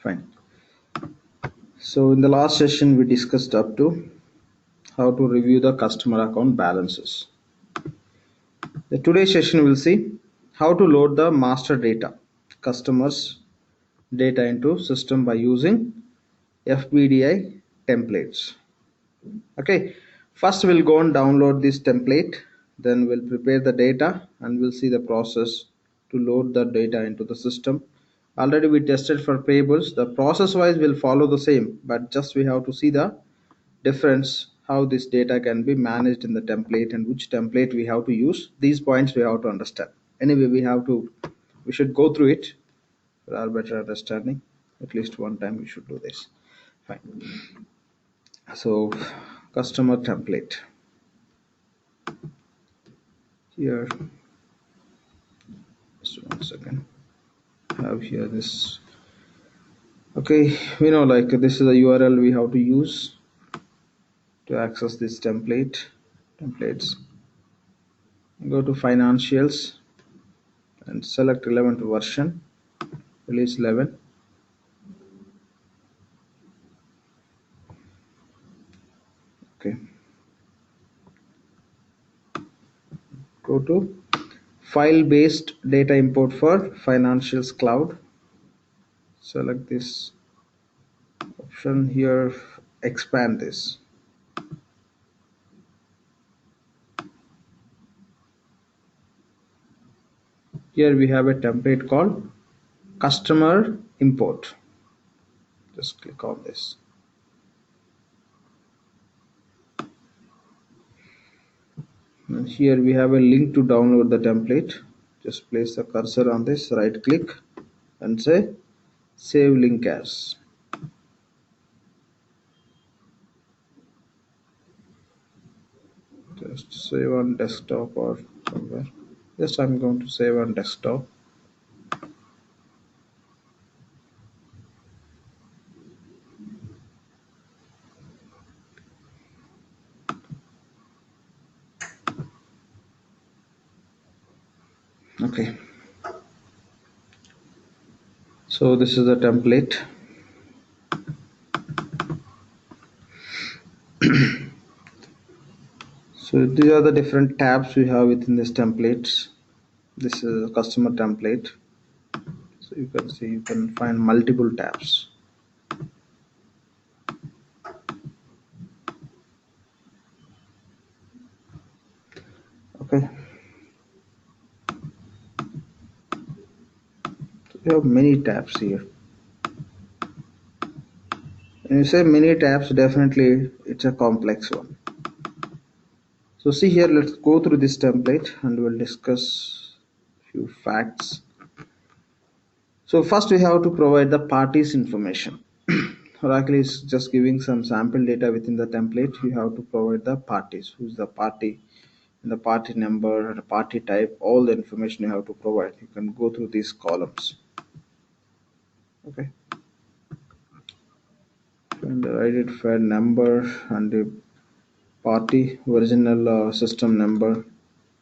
Fine. So in the last session, we discussed up to how to review the customer account balances. The today's session will see how to load the master data, customers data into system by using FBDI templates. Okay, first we'll go and download this template, then we'll prepare the data and we'll see the process to load the data into the system. Already we tested for payables. The process wise will follow the same, but just we have to see the difference how this data can be managed in the template and which template we have to use. These points we have to understand. Anyway, we should go through it for our better understanding. At least one time we should do this. Fine. So customer template here, just one second. I have here this. Okay, we know like this is a URL we have to use to access this templates. Go to financials and select relevant version, release 11. Okay, go to file based data import for financials cloud, select this option here, expand this. Here we have a template called customer import. Just click on this. And here we have a link to download the template. Just place the cursor on this, right click and say save link as. Just save on desktop or somewhere. Yes, I'm going to save on desktop. Okay, so this is the template. So these are the different tabs we have within this templates. This is a customer template. So you can see you can find multiple tabs. Okay, so we have many tabs here. When you say many tabs, definitely it's a complex one. So see here, let's go through this template and we'll discuss few facts. So first we have to provide the parties information. Oracle is just giving some sample data within the template. You have to provide the parties, who's the party, and the party number, the party type, all the information you have to provide. You can go through these columns. Okay. And the identifier number and the party original system number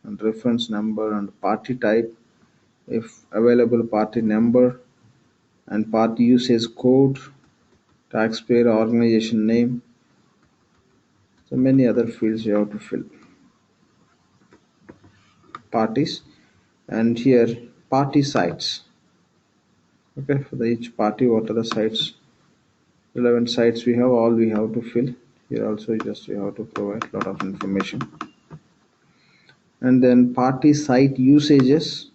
and reference number and party type, if available party number and party usage code, taxpayer organization name. So many other fields you have to fill. Parties, and here party sites. Okay, for each party what are the sites, relevant sites we have, all we have to fill. Here also just we have to provide a lot of information. And then party site usages,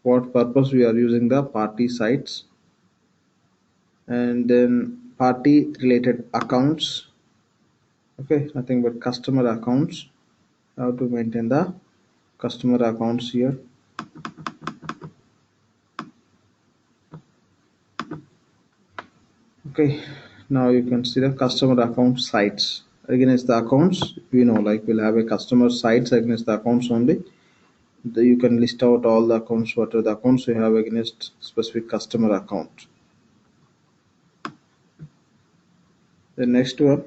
what purpose we are using the party sites. And then party related accounts. Okay, nothing but customer accounts, how to maintain the customer accounts here. Okay, now you can see the customer account sites against the accounts. You know, like we'll have a customer sites against the accounts only. You can list out all the accounts, what are the accounts you have against specific customer account. The next one,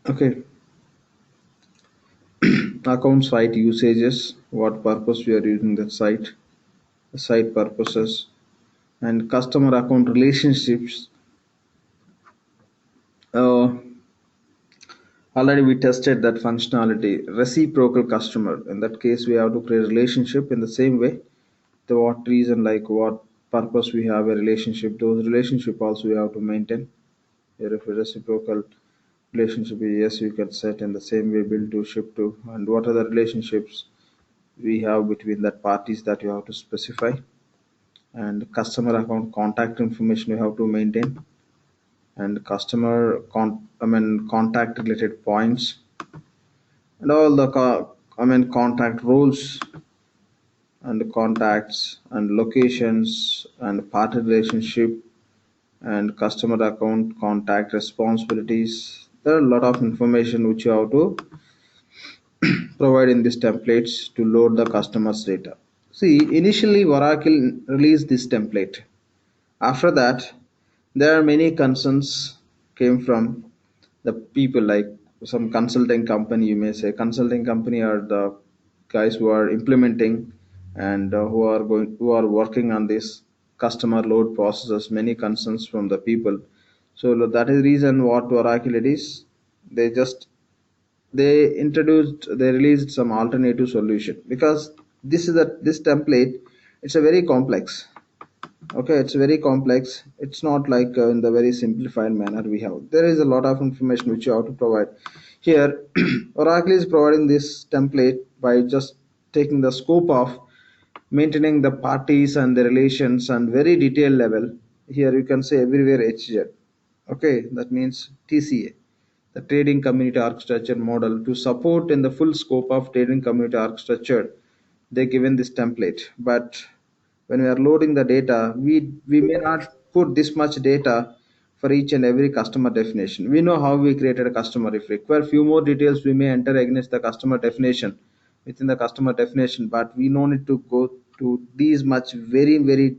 okay, account site usages, what purpose we are using that site, the site purposes, and customer account relationships. uh, Already we tested that functionality, reciprocal customer. In that case, we have to create a relationship in the same way. The what reason, like what purpose we have a relationship, those relationship also we have to maintain. Here, if a reciprocal relationship is yes, you can set in the same way build to ship to, and what are the relationships we have between that parties that you have to specify, and customer account contact information you have to maintain, and contact related points, and all the contact rules and contacts and locations and party relationship and customer account contact responsibilities. There are a lot of information which you have to provide in these templates to load the customer's data. See, initially Oracle released this template. After that, there are many concerns came from the people, like some consulting company, you may say consulting company are the guys who are implementing and who are working on this customer load processes. Many concerns from the people. So that is the reason what Oracle it is. They just they released some alternative solution, because this template, it's a very complex. Okay, it's very complex. It's not like in the very simplified manner we have. There is a lot of information which you have to provide. Here, Oracle is providing this template by just taking the scope of maintaining the parties and the relations and very detailed level. Here you can say everywhere HZ. Okay, that means TCA, the trading community architecture model. To support in the full scope of trading community architecture, they given this template. But when we are loading the data, we may not put this much data for each and every customer definition. We know how we created a customer. If require few more details, we may enter against the customer definition within the customer definition, but we no need to go to these much very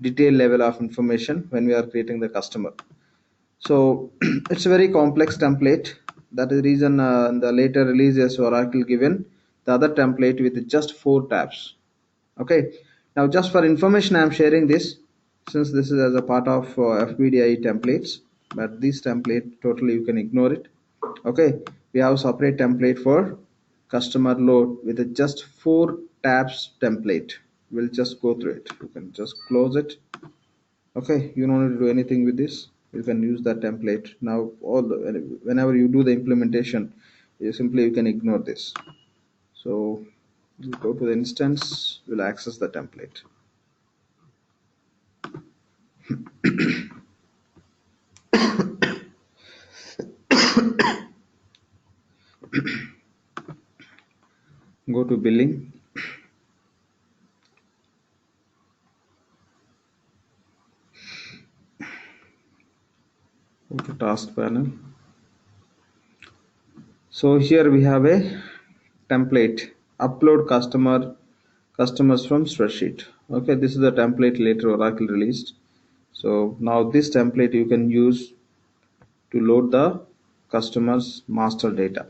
detailed level of information when we are creating the customer. So it's a very complex template. That is the reason in the later releases Oracle given the other template with just 4 tabs. Okay, now just for information I'm sharing this, since this is as a part of FBDI templates, but this template totally you can ignore it. Okay, we have separate template for customer load with a just 4 tabs template. We'll just go through it. You can just close it. Okay, you don't need to do anything with this. You can use that template. Now whenever you do the implementation, you can ignore this. So you go to the instance, you'll access the template. Go to billing. Go to task panel. So here we have a template, upload customers from spreadsheet. Okay, this is the template later Oracle released. So now this template you can use to load the customers master data.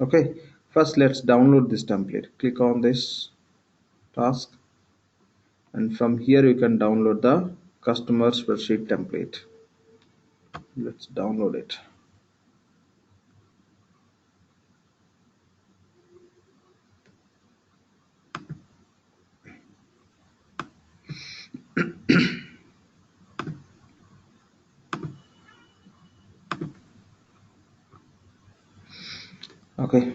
Okay, first let's download this template. Click on this task, and from here you can download the customer spreadsheet template. Let's download it. Okay,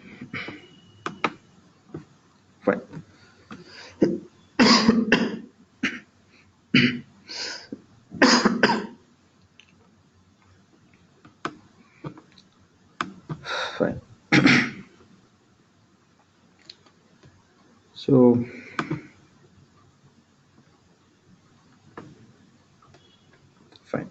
fine. Fine. So fine.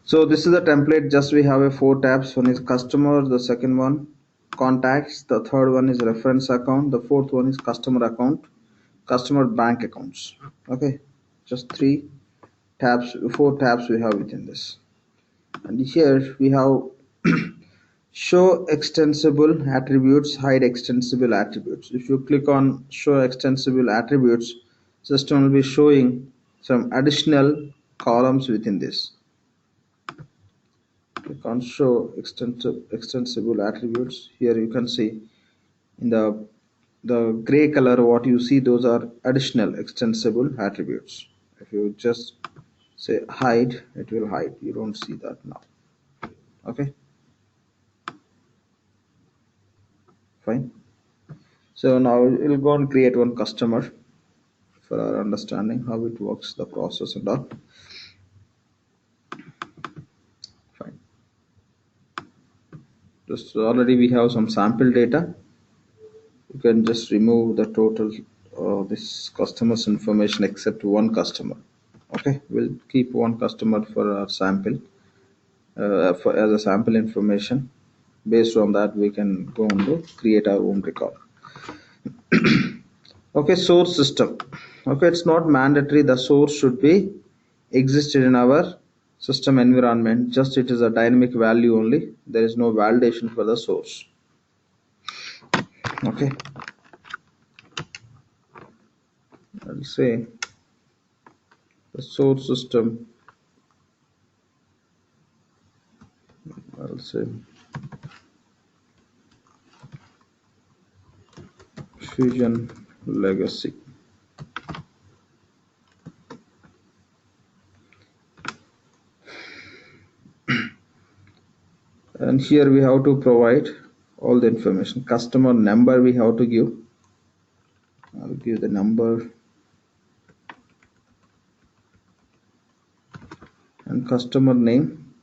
So this is the template. Just we have a 4 tabs. One is customer, the second one contacts, the third one is reference account, the fourth one is customer account, customer bank accounts. Okay, just 3 tabs, 4 tabs we have within this. And here we have show extensible attributes, hide extensible attributes. If you click on show extensible attributes, system will be showing some additional columns within this. You can't show extensible attributes. Here you can see in the gray color, what you see, those are additional extensible attributes. If you just say hide, it will hide. You don't see that now. Okay, fine. So now we'll go and create one customer for our understanding how it works, the process and all. Fine. Just already we have some sample data. You can just remove the total this customer's information except one customer. Okay, we'll keep one customer for our sample as a sample information. Based on that, we can go on to create our own record. Okay, source system. Okay, it's not mandatory the source should be existed in our system environment. Just it is a dynamic value only. There is no validation for the source. Okay, I'll say the source system. I'll say Fusion Legacy. And here we have to provide all the information. Customer number we have to give. I'll give the number and customer name.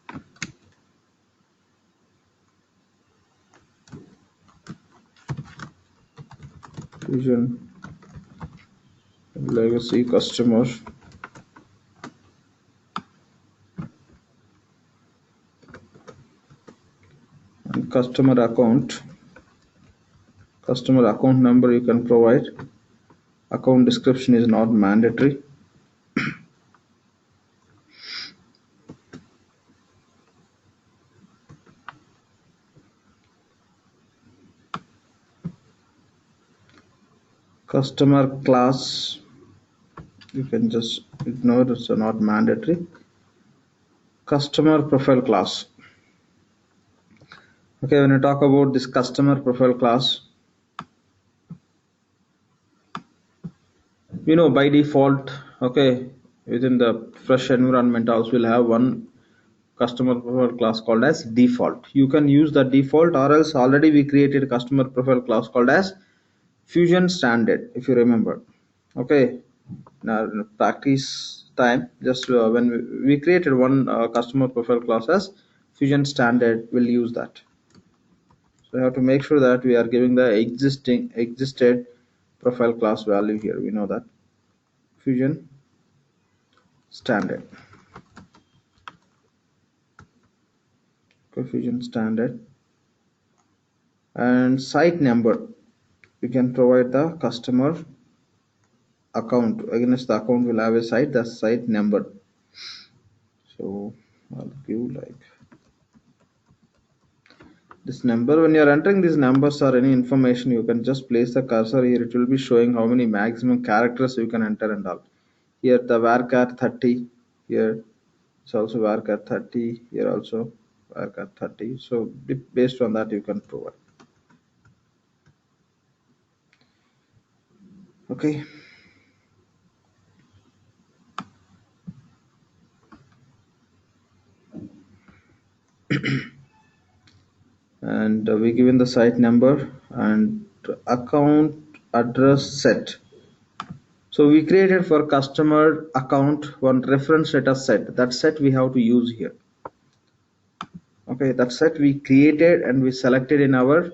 Fusion Legacy customer. And customer account number you can provide. Account description is not mandatory. Customer class you can just ignore, it's not mandatory. Customer profile class. Okay, when you talk about this customer profile class, by default, okay, within the fresh environment also will have one customer profile class called as default. You can use the default, or else already we created a customer profile class called as Fusion Standard, if you remember. Okay, now in practice time, just when we created one customer profile class as Fusion Standard, we'll use that. So we have to make sure that we are giving the existed profile class value here. We know that Fusion Standard. Okay, Fusion Standard. And site number, we can provide the customer account. Against the account will have a site, the site number. So I'll give like this number. When you're entering these numbers or any information, you can just place the cursor here. It will be showing how many maximum characters you can enter and all. Here the varchar 30, here it's also varchar 30, here also varchar 30. So based on that you can provide. Okay. And we given the site number and account address set. So we created for customer account one reference data set. That set we have to use here. Okay, that set we created and we selected in our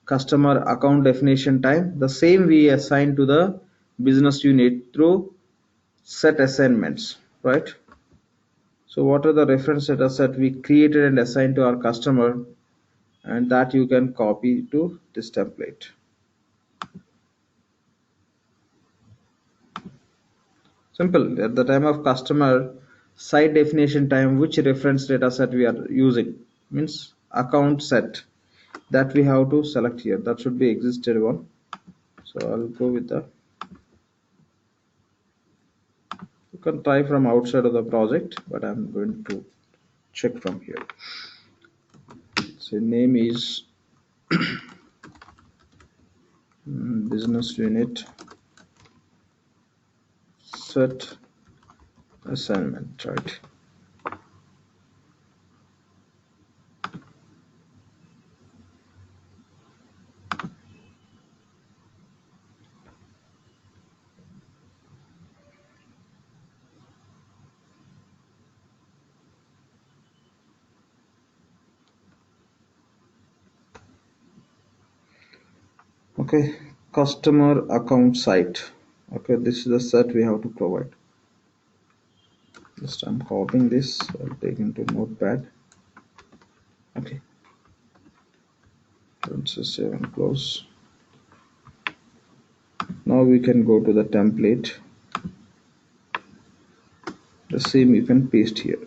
customer account definition time. The same we assign to the business unit through set assignments, right? So what are the reference data set we created and assigned to our customer, and that you can copy to this template. Simple. At the time of customer site definition time, which reference data set we are using, means account set, that we have to select here. That should be existed one. So I'll go with the You can try from outside of the project, but I'm going to check from here. So name is business unit set assignment, right? Okay, customer account site. Okay, this is the set we have to provide. Just I'm copying this. I'll take into notepad. Okay, let's just save and close. Now we can go to the template. The same you can paste here.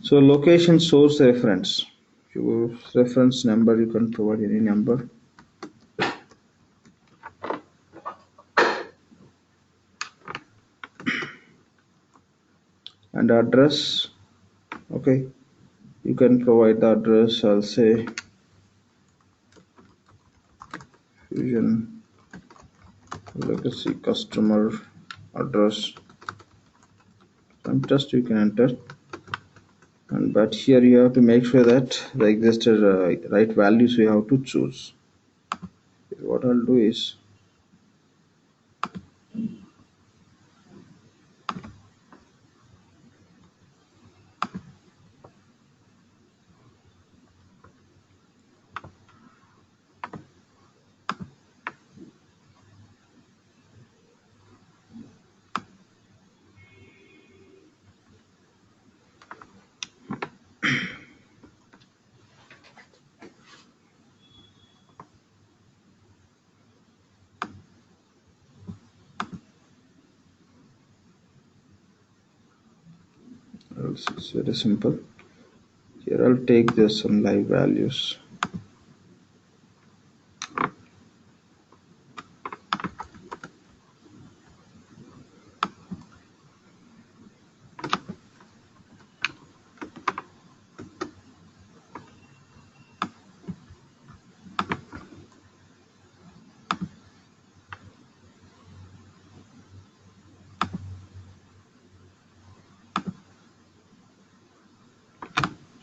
So location source reference. Your reference number, you can provide any number. And address. Okay, you can provide the address. I'll say Fusion Legacy customer address. And just you can enter. And but here you have to make sure that the existed right values we have to choose. What I'll do is it's very simple. Here I'll take this some live values.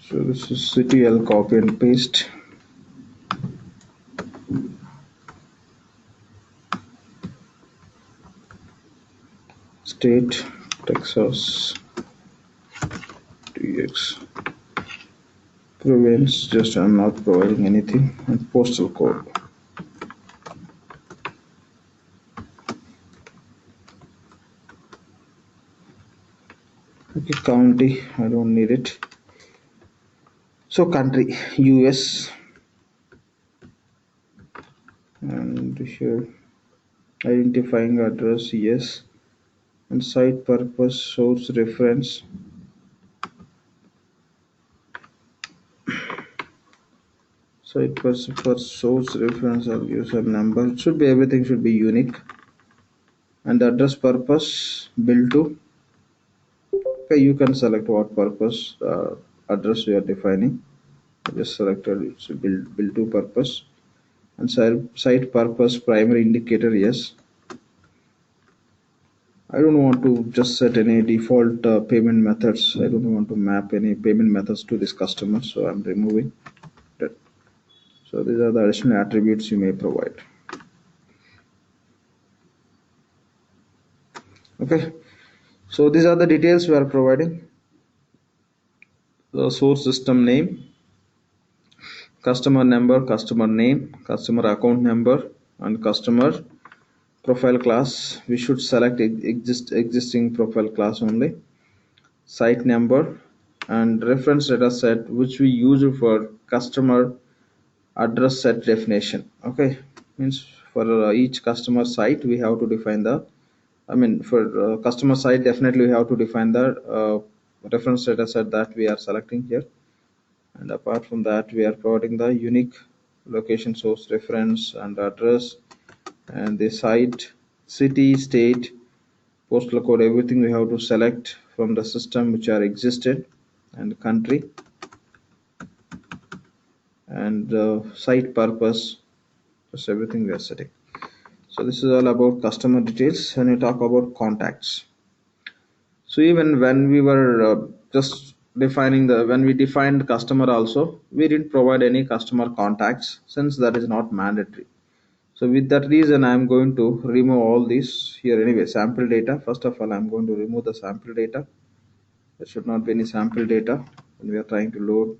So this is city, I'll copy and paste. State, Texas, TX. Province, just I'm not providing anything. And postal code. Okay, county, I don't need it. So country, US. And here identifying address, yes. And site purpose, source reference. Site purpose for source reference, I'll use a number. It should be everything should be unique. And address purpose, bill to. Okay, you can select what purpose address you are defining. I just selected it's bill to purpose. And site purpose primary indicator, yes. I don't want to just set any default payment methods. I don't want to map any payment methods to this customer, so I'm removing that. So these are the additional attributes you may provide. Okay, so these are the details we are providing. The source system name, customer number, customer name, customer account number, and customer profile class. We should select existing profile class only. Site number and reference data set which we use for customer address set definition. Okay, means for each customer site we have to define the I mean, for customer side, definitely we have to define the reference data set that we are selecting here. And apart from that, we are providing the unique location source reference and address and the site, city, state, postal code, everything we have to select from the system which are existed, and country and site purpose, just everything we are setting. So this is all about customer details. When you talk about contacts, so even when we were just defining the when we defined customer also, we didn't provide any customer contacts since that is not mandatory. So with that reason, I'm going to remove all these here anyway. Sample data. First of all, I'm going to remove the sample data. There should not be any sample data when we are trying to load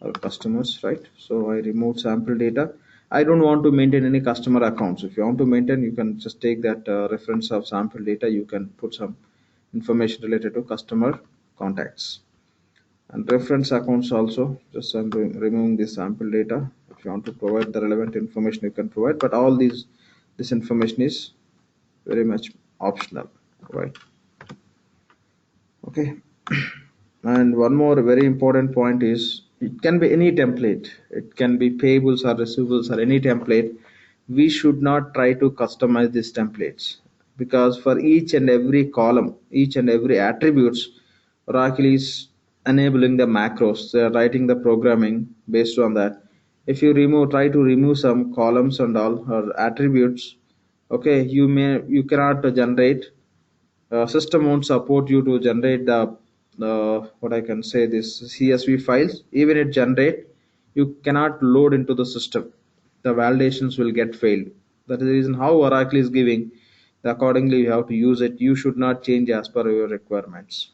our customers, right? So I remove sample data. I don't want to maintain any customer accounts. If you want to maintain, you can just take that reference of sample data. You can put some information related to customer contacts and reference accounts also. Just I'm removing the sample data. If you want to provide the relevant information, you can provide, but all this information is very much optional, right? Okay. And one more very important point is it can be any template. It can be payables or receivables or any template. We should not try to customize these templates because for each and every column, each and every attributes, Oracle is enabling the macros. They are writing the programming based on that. If you try to remove some columns and all or attributes, okay, you cannot generate system won't support you to generate the what I can say this CSV files. Even it generate, you cannot load into the system. The validations will get failed. That is the reason how Oracle is giving. Accordingly, you have to use it. You should not change as per your requirements.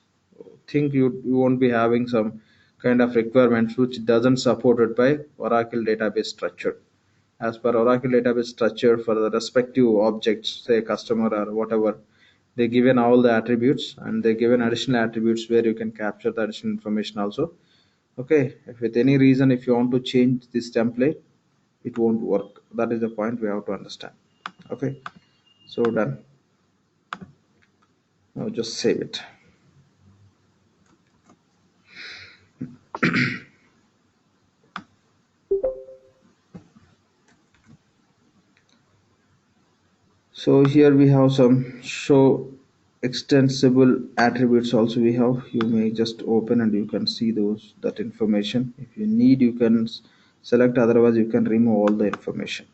Think you won't be having some kind of requirements which doesn't supported by Oracle database structure. As per Oracle database structure for the respective objects, say customer or whatever, they given all the attributes and they given additional attributes where you can capture the additional information also. Okay, if with any reason if you want to change this template, it won't work. That is the point we have to understand. Okay, so done. Now just save it. So here we have some show extensible attributes also we have. You may just open and you can see that information. If you need, you can select, otherwise you can remove all the information.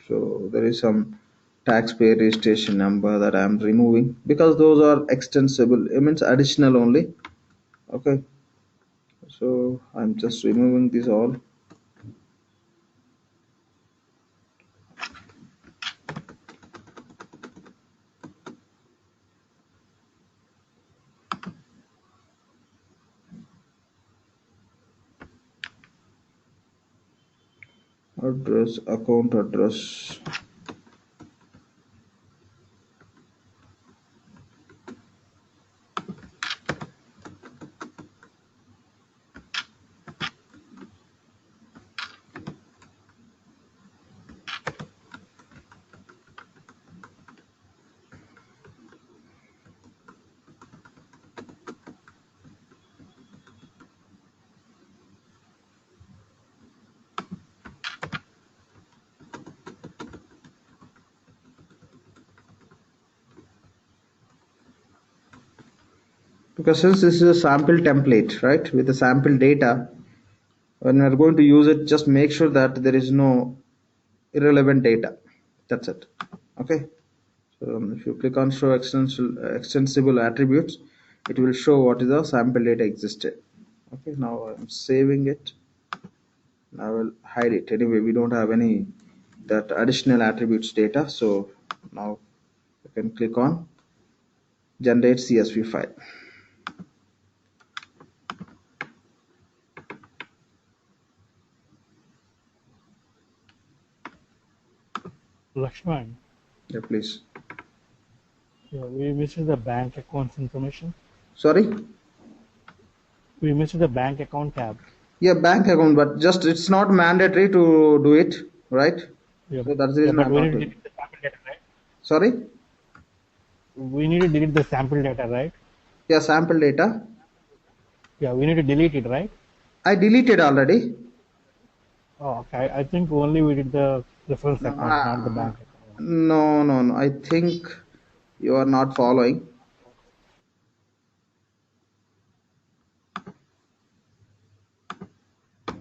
So there is some taxpayer registration number that I'm removing because those are extensible. It means additional only. Okay, so I'm just removing these all. Address, account address. Because since this is a sample template, right, with the sample data, when we are going to use it, just make sure that there is no irrelevant data. That's it. Okay. So if you click on show extensible attributes, it will show what is the sample data existed. Okay. Now I'm saving it. I will hide it. Anyway, we don't have any that additional attributes data. So now you can click on generate CSV file. Lakshman, Yeah, please. yeah, we missed the bank accounts information. Sorry. We missed the bank account tab. Yeah, bank account, but just it's not mandatory to do it, right? Yeah, So that's the reason but I'm we not need to doing. get the sample data, right? Sorry. we need to delete the sample data, right? Yeah, sample data. Yeah, we need to delete it, right? I deleted already. Oh, okay. I think only we did the reference No, account, not the bank account. no. I think you are not following.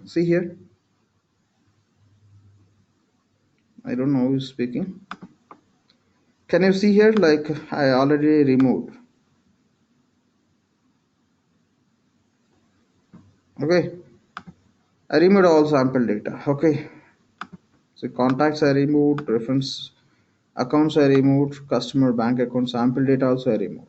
See here. I don't know who's speaking. Can you see here? Like I already removed. Okay. I removed all sample data. Okay. So contacts I removed, reference accounts I removed, customer bank account sample data also I removed.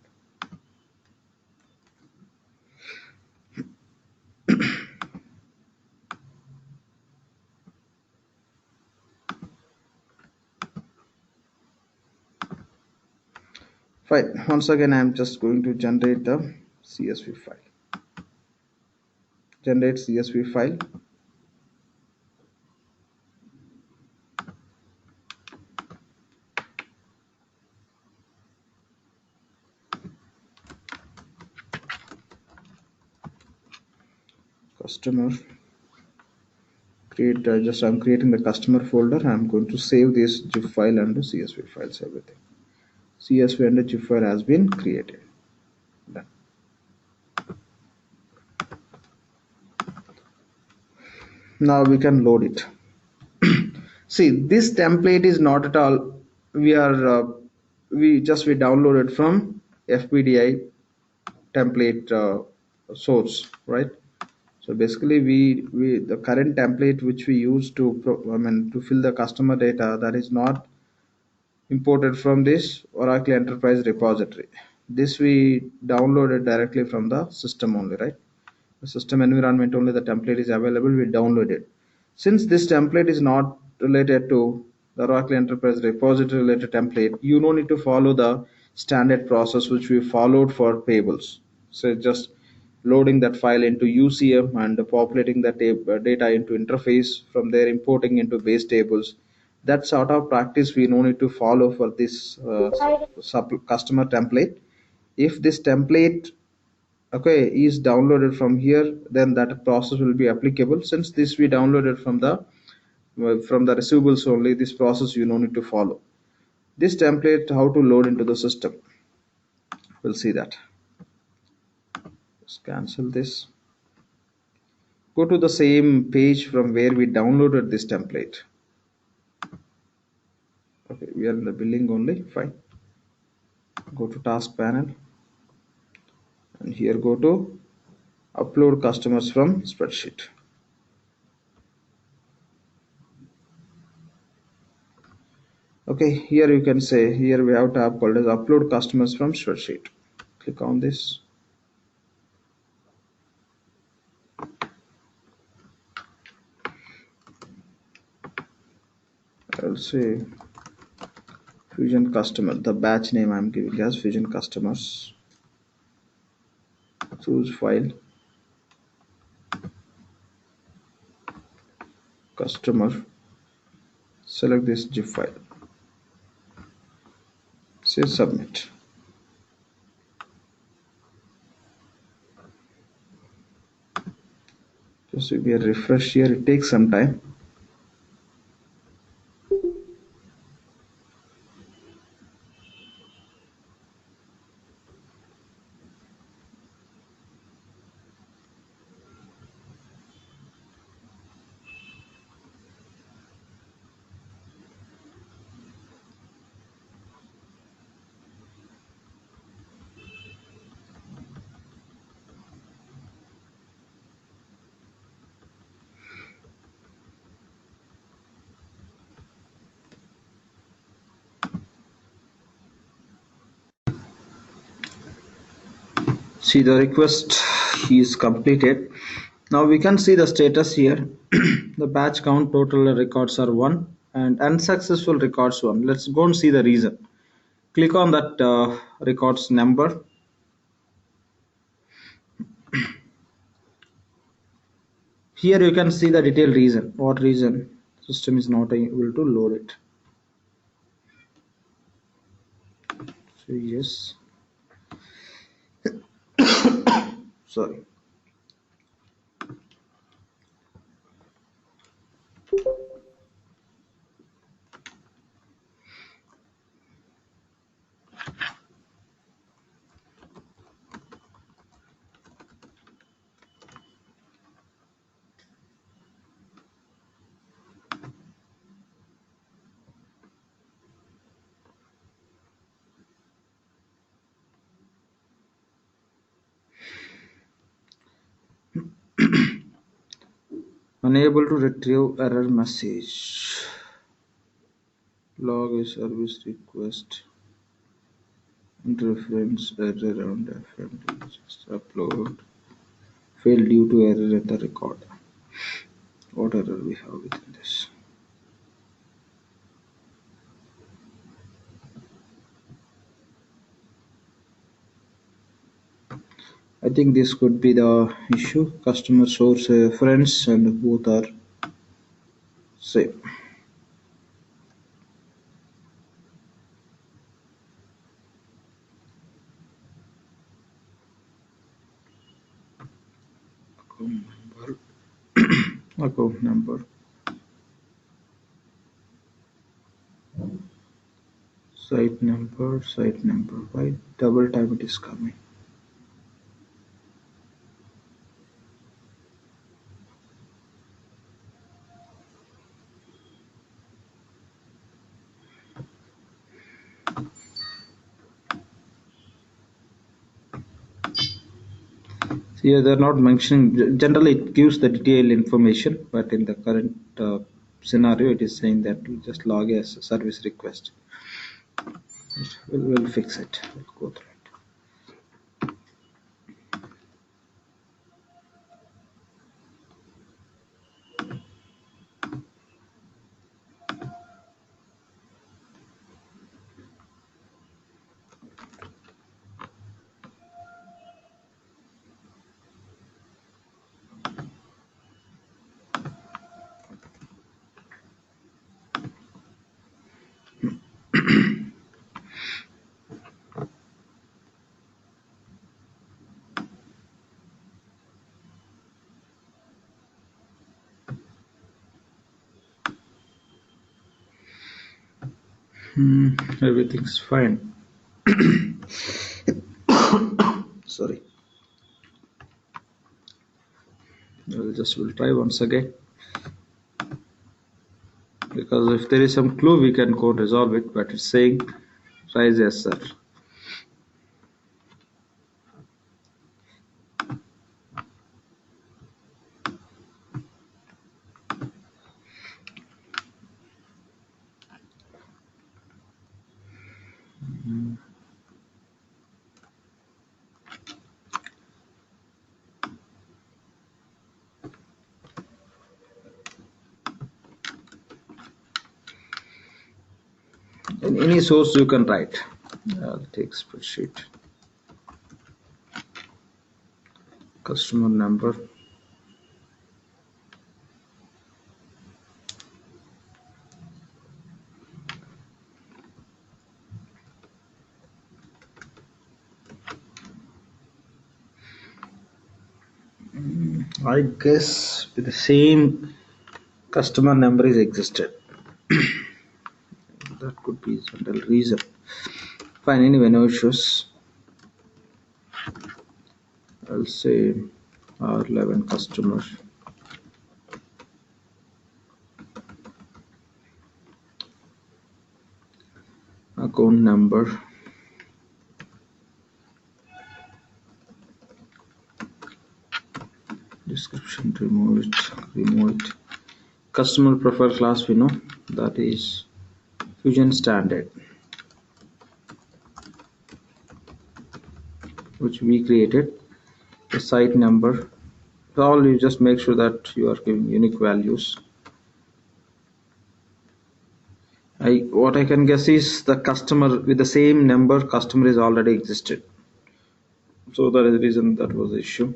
Fine. Once again, I'm just going to generate the CSV file. Generate CSV file. Customer. Create. I'm creating the customer folder. I'm going to save this GIF file and the CSV files. Everything. CSV and the GIF file has been created. Done. Now we can load it. See, this template is not at all. We downloaded from FPDI template source, right? So basically, we the current template which we use to fill the customer data, that is not imported from this Oracle Enterprise repository. This we downloaded directly from the system only, right? The system environment only the template is available. We download it. Since this template is not related to the Oracle Enterprise repository related template, you don't need to follow the standard process which we followed for payables. So just loading that file into UCM and populating the data into interface, from there importing into base tables. That sort of practice we no need to follow for this customer template. If this template, okay, is downloaded from here, then that process will be applicable. Since this we downloaded from the receivables only, this process you no need to follow. This template how to load into the system, we'll see that. Let's cancel this. Go to the same page from where we downloaded this template. Okay, we are in the billing only. Fine. Go to task panel and here go to upload customers from spreadsheet. Okay, here you can say, here we have tab called as upload customers from spreadsheet. Click on this. I'll say Fusion customer. The batch name I'm giving as Fusion customers. Choose file. Customer. Select this GIF file. Say submit. Just will be a refresh here. It takes some time. See, the request is completed. Now we can see the status here. The batch count total records are 1 and unsuccessful records 1. Let's go and see the reason. Click on that records number. Here you can see the detailed reason. What reason? System is not able to load it. So Yes. Sorry. Unable to retrieve error message. Log a service request. Interference error on FMD. Just upload. Failed due to error in the record. What error we have within this? I think this could be the issue. Customer source reference and both are same. Account number. Account number. Site number. Site number. Why double time it is coming? Here they're not mentioning. Generally, it gives the detailed information, but in the current scenario, it is saying that we just log as a service request. We'll fix it. We'll go through it. Everything's fine. Sorry. We'll try once again, because if there is some clue we can go resolve it, but it's saying try as sir. In any source you can write. I'll take spreadsheet. Customer number. I guess with the same customer number is existed. That could be general reason. Fine, anyway, no issues. I'll say R11 customer. Account number. Description, remove it. Customer profile class, we know that is Fusion Standard, which we created. The site number. All you just make sure that you are giving unique values. What I can guess is the customer with the same number customer is already existed. So that is the reason that was the issue.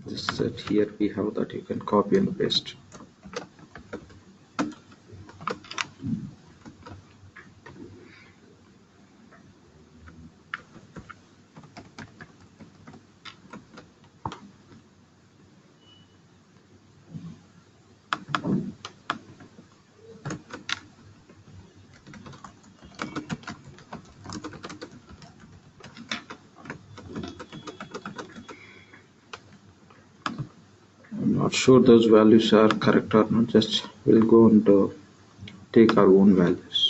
Just set here we have that you can copy and paste. I'm not sure those values are correct or not. Just we'll go and take our own values.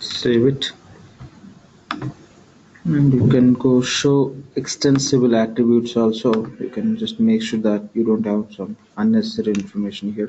Save it, and you can go show extensible attributes also. You can just make sure that you don't have some unnecessary information here.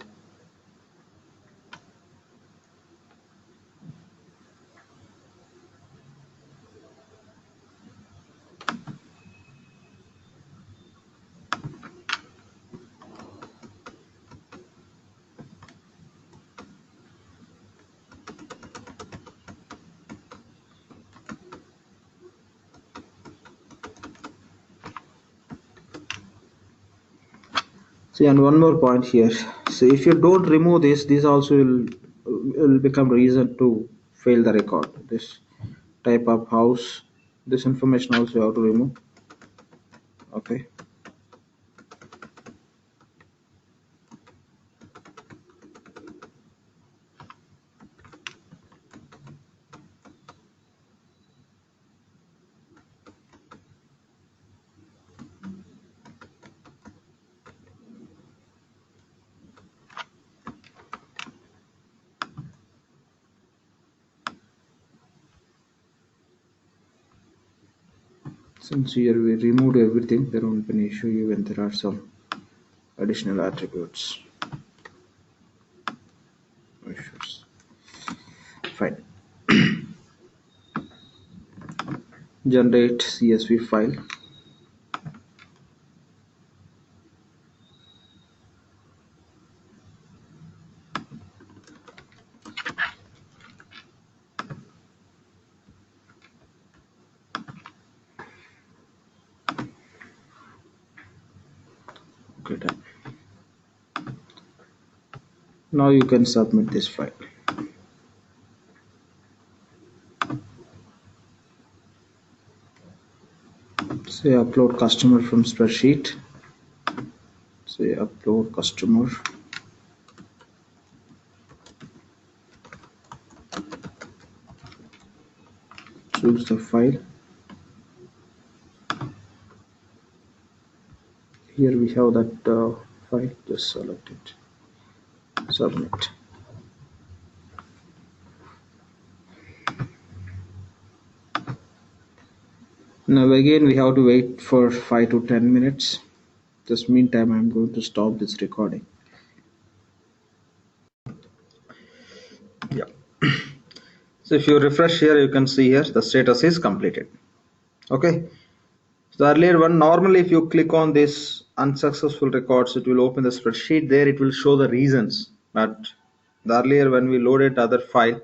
See, and one more point here. So if you don't remove this also will become reason to fail the record. This type of house, this information also you have to remove. Okay. Since here we removed everything, there won't be an issue even there are some additional attributes. Issues. Fine. Generate CSV file. Okay, done. Now you can submit this file. Say upload customer from spreadsheet. Say upload customer. Choose the file. Here we have that file. Just select it. Submit. Now again we have to wait for 5 to 10 minutes. This meantime I'm going to stop this recording. Yeah. So if you refresh here, you can see here the status is completed. Okay. So earlier one, normally if you click on this unsuccessful records, it will open the spreadsheet. There it will show the reasons. But the earlier when we loaded other file,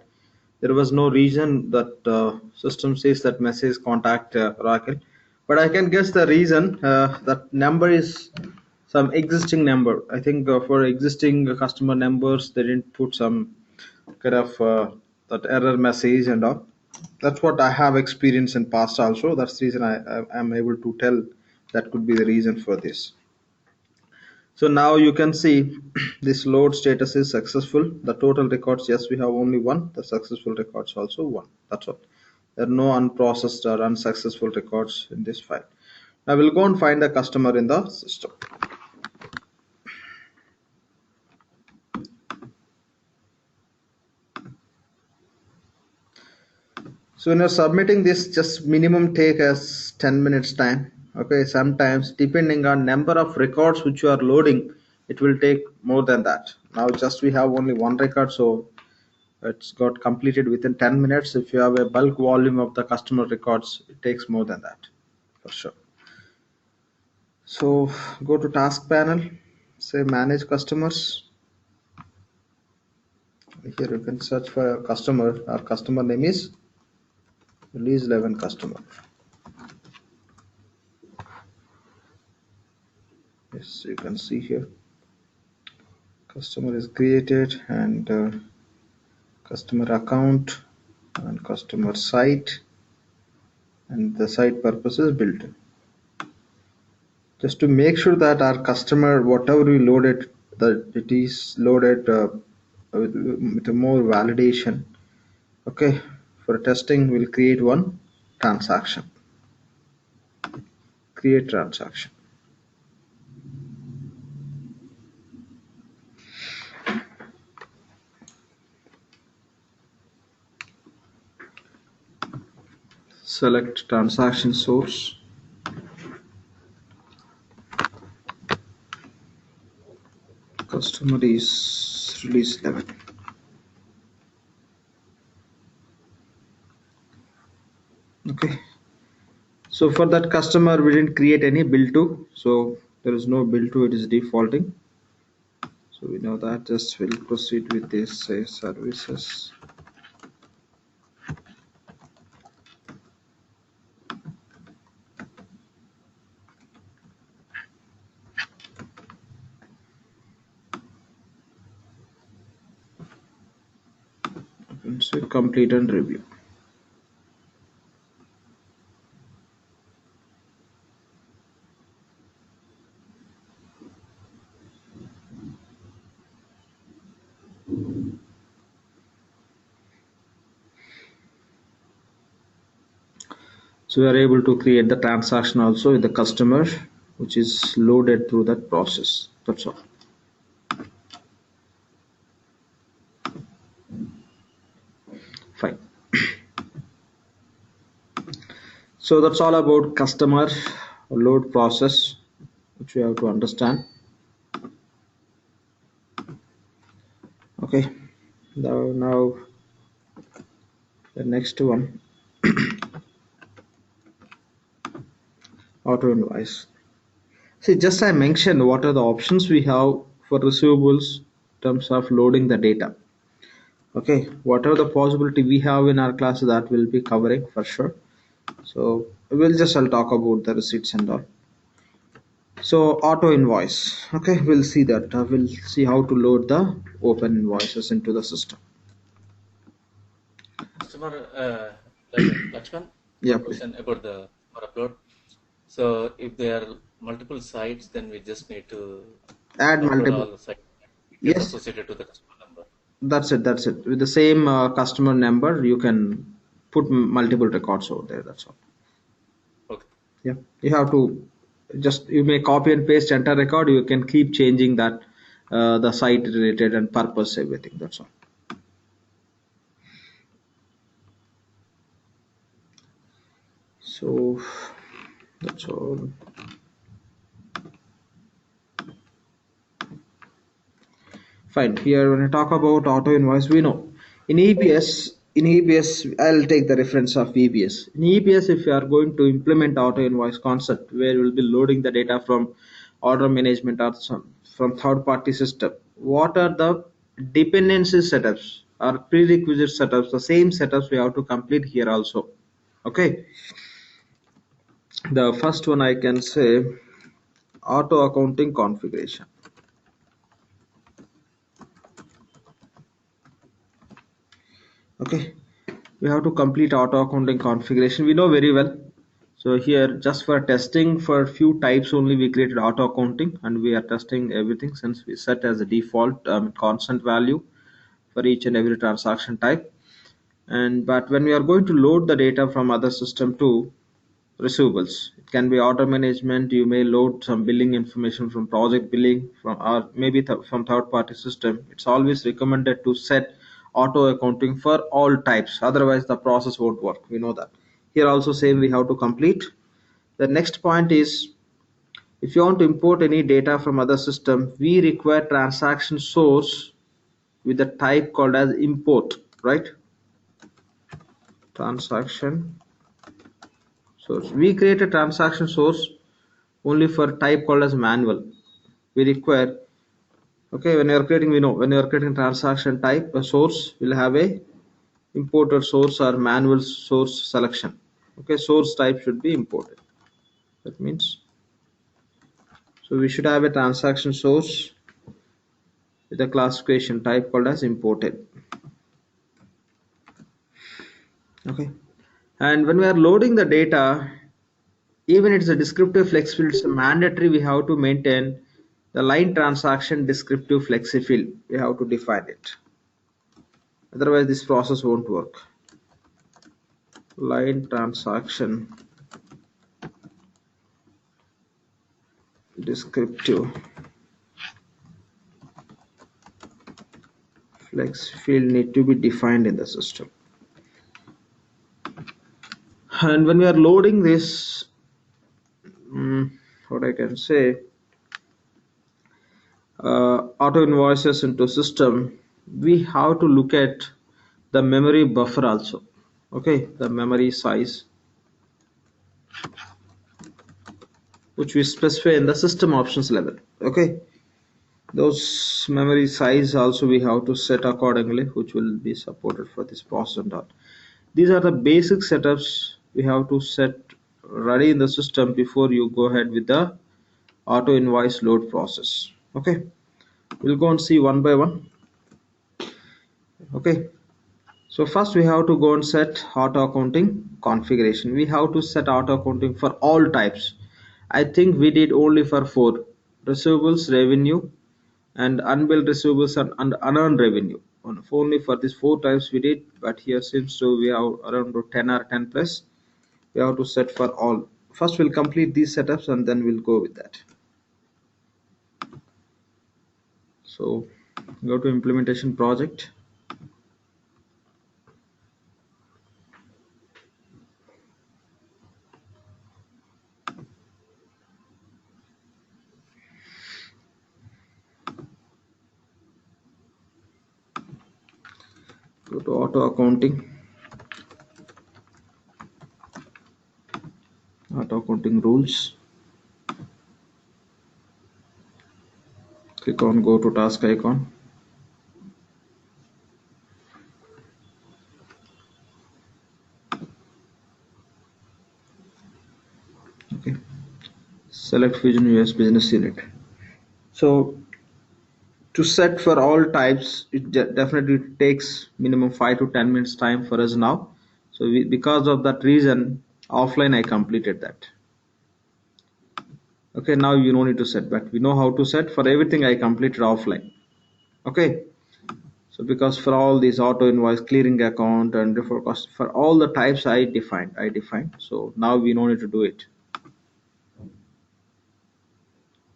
there was no reason that system says that message contact Oracle. But I can guess the reason. That number is some existing number. I think for existing customer numbers, they didn't put some kind of that error message and all. That's what I have experienced in past also. That's the reason I am able to tell that could be the reason for this. So now you can see this load status is successful. The total records, yes, we have only one. The successful records also one. That's all. There are no unprocessed or unsuccessful records in this file. Now we'll go and find the customer in the system. So when you're submitting this, just minimum take as 10 minutes time. Okay, sometimes depending on number of records which you are loading, it will take more than that. Now just we have only one record, so it's got completed within 10 minutes. If you have a bulk volume of the customer records, it takes more than that for sure. So go to task panel, say manage customers. Here you can search for a customer. Our customer name is release 11 customer. Yes, you can see here customer is created, and customer account and customer site, and the site purpose is built. Just to make sure that our customer, whatever we loaded, that it is loaded with more validation. Okay, for testing we'll create one transaction. Create transaction. Select transaction source. Customer is release 11. Okay, so for that customer we didn't create any bill to, so there is no bill to, it is defaulting. So we know that. Just will proceed with this, say services. And say complete and review. So we are able to create the transaction also with the customer, which is loaded through that process. That's all. Fine. So that's all about customer load process, which we have to understand. Okay, now the next one, auto invoice. See, just I mentioned what are the options we have for receivables in terms of loading the data. Okay, whatever the possibility we have in our class, that will be covering for sure. So I'll talk about the receipts and all. So auto invoice. Okay, we'll see that. We'll see how to load the open invoices into the system. Customer, Lakshman, Yeah, one question about the customer upload. So if there are multiple sites, then we just need to add upload multiple. all the sites Yes, associated to the customer number. that's it. With the same customer number, you can put multiple records over there. That's all. Okay. Yeah, you have to you may copy and paste enter record. You can keep changing that the site related and purpose, everything. That's all. So that's all. Fine. Here when I talk about auto invoice, we know in EBS in EBS, I'll take the reference of EBS. In EBS, if you are going to implement auto invoice concept, where you will be loading the data from order management or from third party system, what are the dependency setups or prerequisite setups? The same setups we have to complete here also. Okay, the first one I can say auto accounting configuration. Okay, we have to complete auto accounting configuration. We know very well. So here, just for testing for few types only, we created auto accounting, and we are testing everything since we set as a default constant value for each and every transaction type. And but when we are going to load the data from other system to receivables, it can be order management. You may load some billing information from project billing from, or maybe from third party system. It's always recommended to set auto accounting for all types, otherwise the process won't work. We know that. Here also same we have to complete. The next point is, if you want to import any data from other system, we require transaction source with the type called as import, right? Transaction source. We create a transaction source only for type called as manual. We require, okay, when you are creating, we know when you are creating transaction type, a source will have a imported source or manual source selection. Okay, source type should be imported. That means, so we should have a transaction source with a classification type called as imported. Okay, and when we are loading the data, even it's a descriptive flex field, it's mandatory we have to maintain the line transaction descriptive flexi field. We have to define it, otherwise this process won't work. Line transaction descriptive flex field need to be defined in the system. And when we are loading this, what I can say, auto invoices into system, we have to look at the memory buffer also. Okay, the memory size, which we specify in the system options level. Okay, those memory size also we have to set accordingly, which will be supported for this process and all. These are the basic setups we have to set ready in the system before you go ahead with the auto invoice load process. Okay, we'll go and see one by one. Okay, so first we have to go and set auto accounting configuration. We have to set auto accounting for all types. I think we did only for 4: receivables, revenue, and unbilled receivables and unearned revenue. Only for these 4 types we did, but here seems to we have around 10 or 10 plus. We have to set for all. First we'll complete these setups and then we'll go with that. So go to implementation project. Go to auto accounting rules. Click on go to task icon. Okay, select Fusion US business unit. So to set for all types, it definitely takes minimum 5 to 10 minutes time for us now. So because of that reason, offline I completed that. Okay, now you don't need to set, but we know how to set. For everything I completed offline. Okay, so because for all these auto invoice, clearing account, and deferred cost, for all the types I defined. So now we don't need to do it.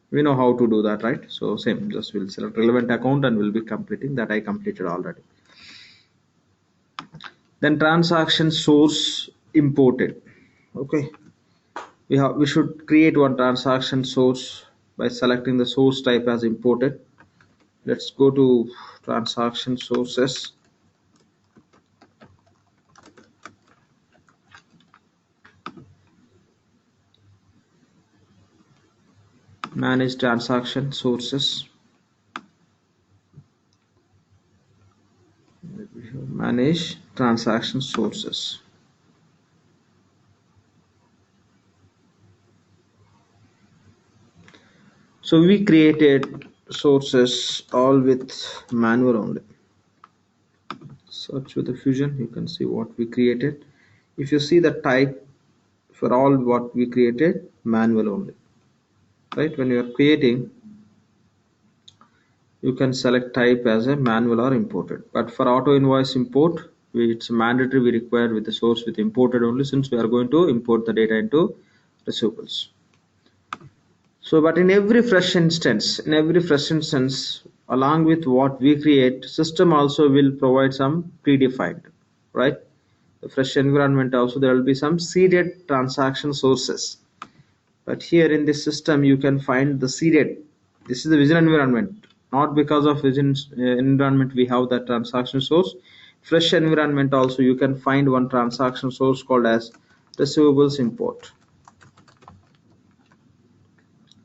We know how to do that, right? So same, just we'll select relevant account and we'll be completing that. I completed already. Then transaction source imported. Okay, we should create one transaction source by selecting the source type as imported. Let's go to transaction sources. manage transaction sources. Manage transaction sources. So we created sources all with manual only. Search with the Fusion, you can see what we created. If you see the type for all what we created, manual only, right? When you are creating, you can select type as a manual or imported, but for auto invoice import, it's mandatory, we require with the source with imported only, since we are going to import the data into receivables. So but in every fresh instance, along with what we create, system also will provide some predefined, right? The fresh environment also, there will be some seeded transaction sources, but here in this system you can find the seeded. This is the vision environment, not because of vision environment we have that transaction source. Fresh environment also you can find one transaction source called as receivables import.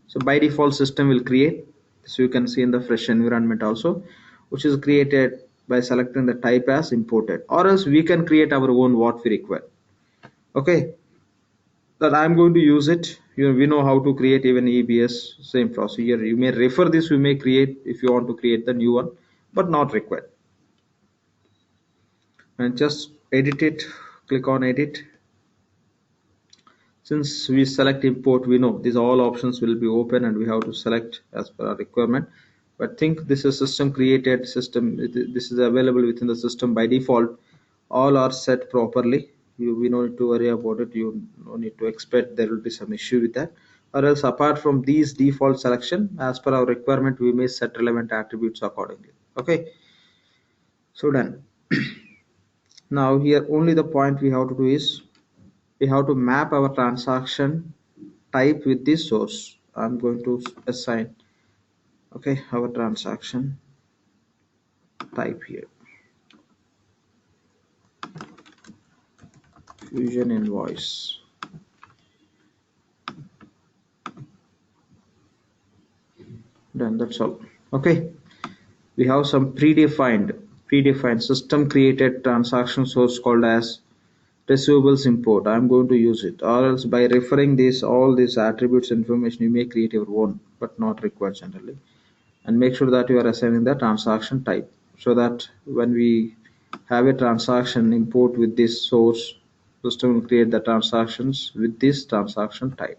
So by default system will create, so you can see in the fresh environment also, which is created by selecting the type as imported, or else we can create our own what we require. Okay, that I'm going to use it. We know how to create even EBS, same procedure. You may refer this, you may create if you want to create the new one, but not required. And just edit it, click on edit. Since we select import, we know these all options will be open and we have to select as per our requirement. But think this is system created system, this is available within the system by default. All are set properly. We don't need to worry about it. You don't need to expect there will be some issue with that, or else apart from these default selection, as per our requirement, we may set relevant attributes accordingly. Okay, so done. Now here only the point we have to do is we have to map our transaction type with this source. I'm going to assign, okay, our transaction type here, Fusion invoice. Done, that's all. Okay, we have some predefined system created transaction source called as receivables import. I'm going to use it, or else by referring this all these attributes information you may create your own, but not required generally. And make sure that you are assigning the transaction type, so that when we have a transaction import with this source, system will create the transactions with this transaction type.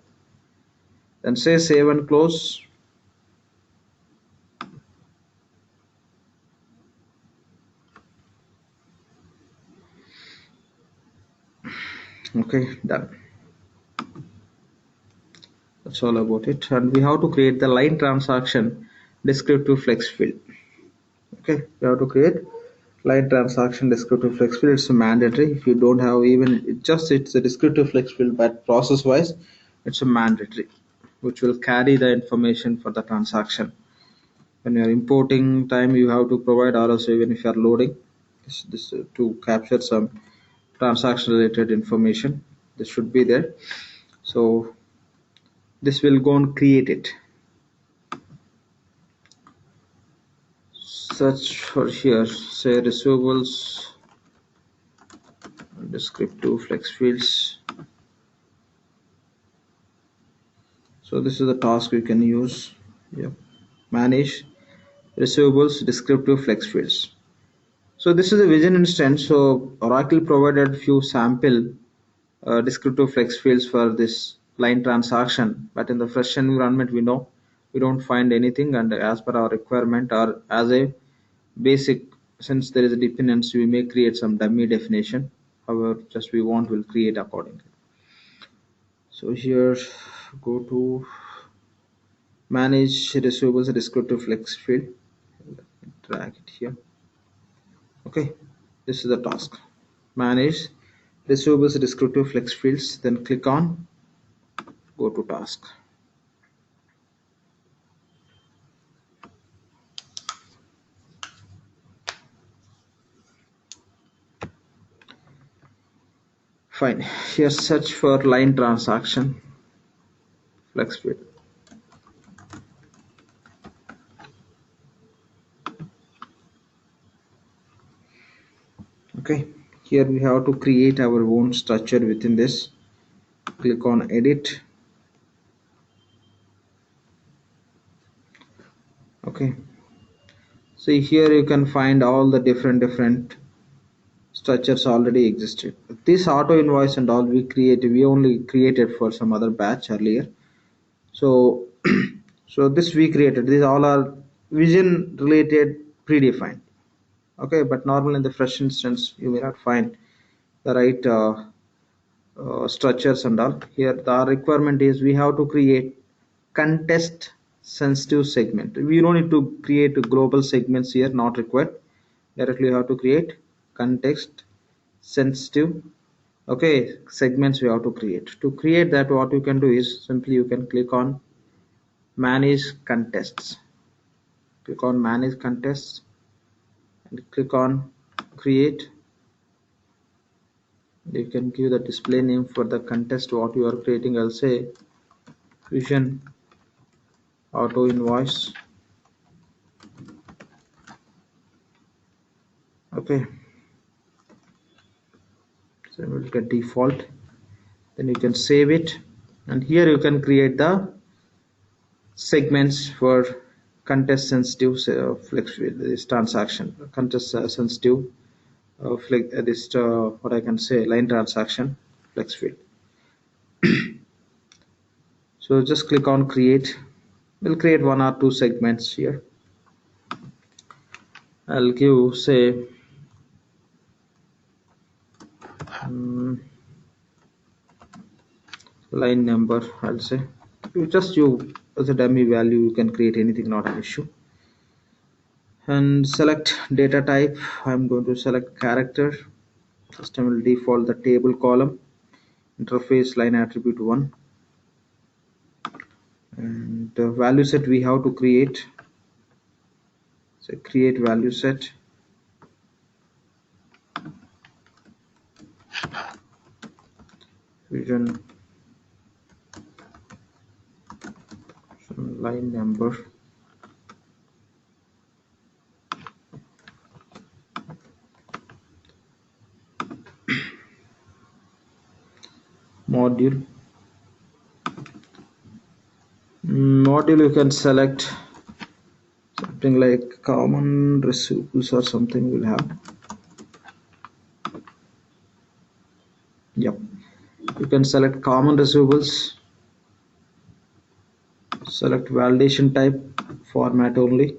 Then say save and close. Okay, done. That's all about it. And we have to create the line transaction descriptive flex field. Okay, we have to create line transaction descriptive flex field. It's mandatory. If you don't have even it's a descriptive flex field, but process wise it's a mandatory, which will carry the information for the transaction. When you are importing time, you have to provide, or else even if you are loading this to capture some transaction related information, this should be there. So this will go and create it. Search for here, say receivables descriptive flex fields. So this is the task we can use. Yeah, manage receivables descriptive flex fields. So this is a vision instance. So Oracle provided few sample descriptive flex fields for this line transaction, but in the fresh environment we know we don't find anything, and as per our requirement or as a basic, since there is a dependency, we may create some dummy definition. However, just we want, will create accordingly. So here go to manage receivables descriptive flex field, drag it here. Okay, this is the task, manage receivables descriptive flex fields, then click on go to task. Fine, here search for line transaction flex field. Okay, here we have to create our own structure within this. Click on edit. Okay, see here you can find all the different structures already existed. This auto invoice and all we only created for some other batch earlier. So so this we created, these all are vision related predefined. Okay, but normally in the fresh instance you may not find the right structures and all. Here the requirement is we have to create context sensitive segment. We don't need to create global segments here, not required. Directly you have to create context sensitive, okay, segments we have to create. To create that, what you can do is simply you can click on manage contests. Click on manage contests and click on create. You can give the display name for the contest what you are creating. I'll say Vision Auto Invoice. Okay, so it will get default. Then you can save it, and here you can create the segments for contest sensitive flexible this transaction, contest sensitive this what I can say line transaction flex field. So just click on create. We'll create one or two segments here. I'll give say line number. I'll say you as a dummy value, you can create anything, not an issue. And select data type. I'm going to select character. System will default the table column. Interface line attribute 1. And the value set we have to create. So create value set. Vision line number. Module. Module you can select something like common receivables or something will have. Yep, you can select common receivables. Select validation type format only,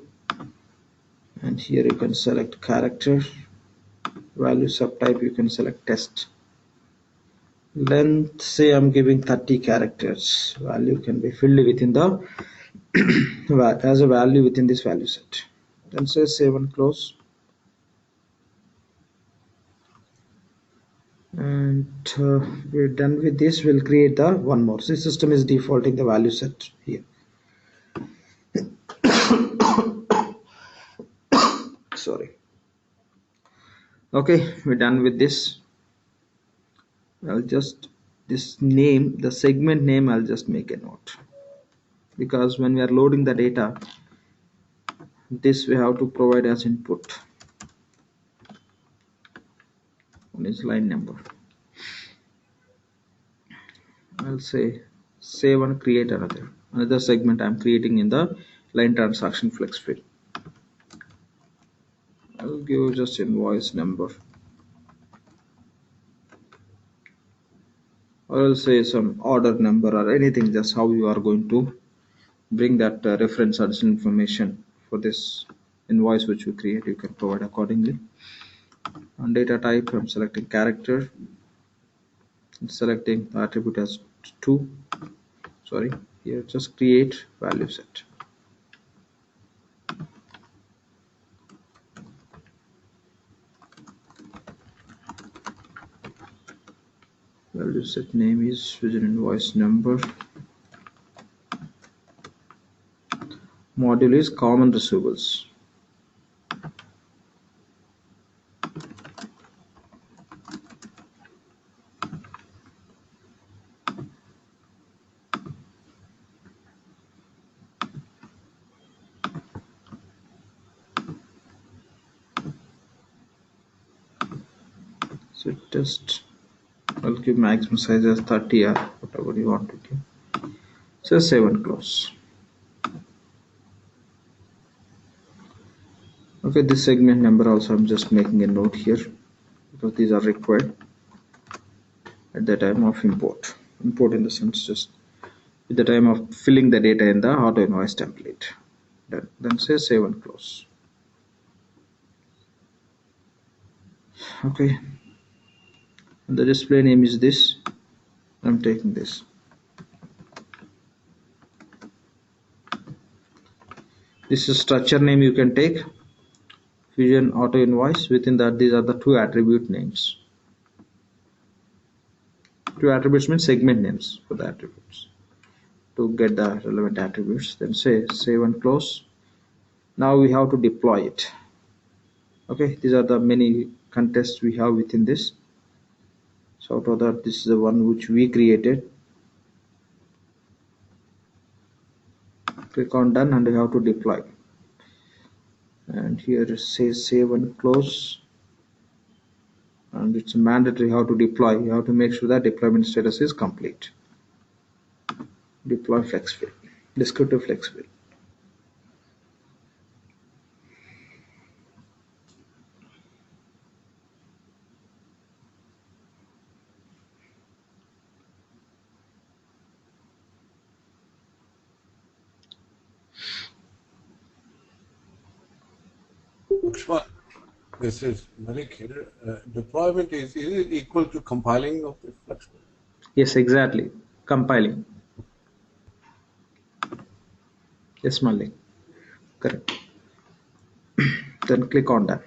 and here you can select character. Value subtype you can select text. Length, say I'm giving 30 characters. Value can be filled within the as a value within this value set. Then say save and close. And we're done with this. We'll create the one more. So the system is defaulting the value set here. Sorry. Okay, we're done with this. I'll just this name, the segment name, I'll just make a note, because when we are loading the data, this we have to provide as input. One is line number. I'll say save and create another segment I'm creating in the line transaction flex field. I'll give just invoice number, or I'll say some order number or anything, just how you are going to bring that reference as information for this invoice which you create. You can provide accordingly. On data type, I'm selecting character, selecting the attribute as 2. Sorry, here just create value set. Value set name is vision invoice number. Module is common receivables. So just I'll give maximum size as 30 or whatever you want to give. So save and close. Okay, this segment number also I'm just making a note here because these are required at the time of import. Import in the sense just at the time of filling the data in the auto invoice template. Then say save and close. Okay, and the display name is this. I'm taking this. This is structure name you can take. Fusion auto invoice. Within that, these are the two attribute names. Two attributes means segment names for the attributes. To get the relevant attributes, then say save and close. Now we have to deploy it. Okay, these are the many contests we have within this. So out of that, this is the one which we created. Click on done and we have to deploy. And here it says save and close. And it's mandatory how to deploy. You have to make sure that deployment status is complete. Deploy FlexFill, descriptive FlexFill. Lakshman, this is Malik here. Deployment is it equal to compiling of the Lakshman? Yes, exactly. Compiling. Yes, Malik. Correct. Then click on that.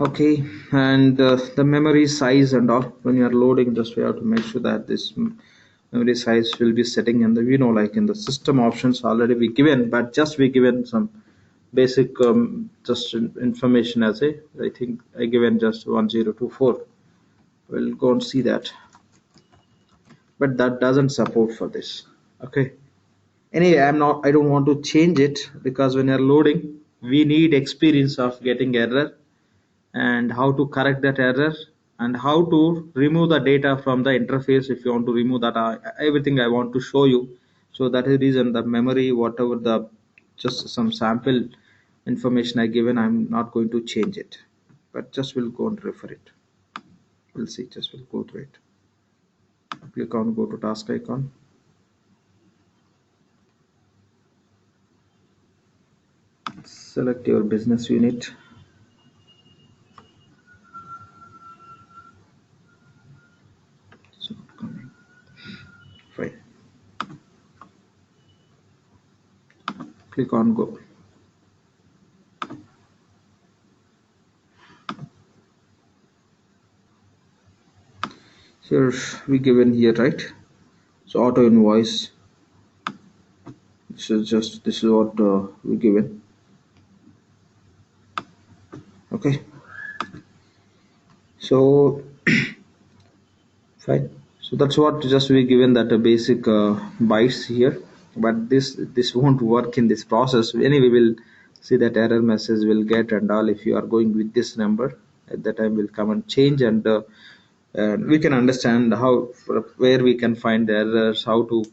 Okay, and the memory size and all, when you are loading, just we have to make sure that this memory size will be setting in the, like in the system options already be given, but just we given some basic just information as a, I think I given just 1024. We'll go and see that, but that doesn't support for this. Okay, anyway, I don't want to change it because when you're loading, we need experience of getting error and how to correct that error and how to remove the data from the interface. If you want to remove that, everything I want to show you. So that is the reason the memory, whatever the just some sample information I given, I'm not going to change it, but just will go and refer it. We'll see, just will go through it. Click on go to task icon. Select your business unit. It's not coming. Fine. Click on go. Here we given here, right? So auto invoice. This is what we given. Okay. So fine. So that's what just we given that a basic bytes here, but this won't work in this process. Anyway, we'll see that error message will get and all. If you are going with this number, at that time will come and change, and we can understand how where we can find the errors, how to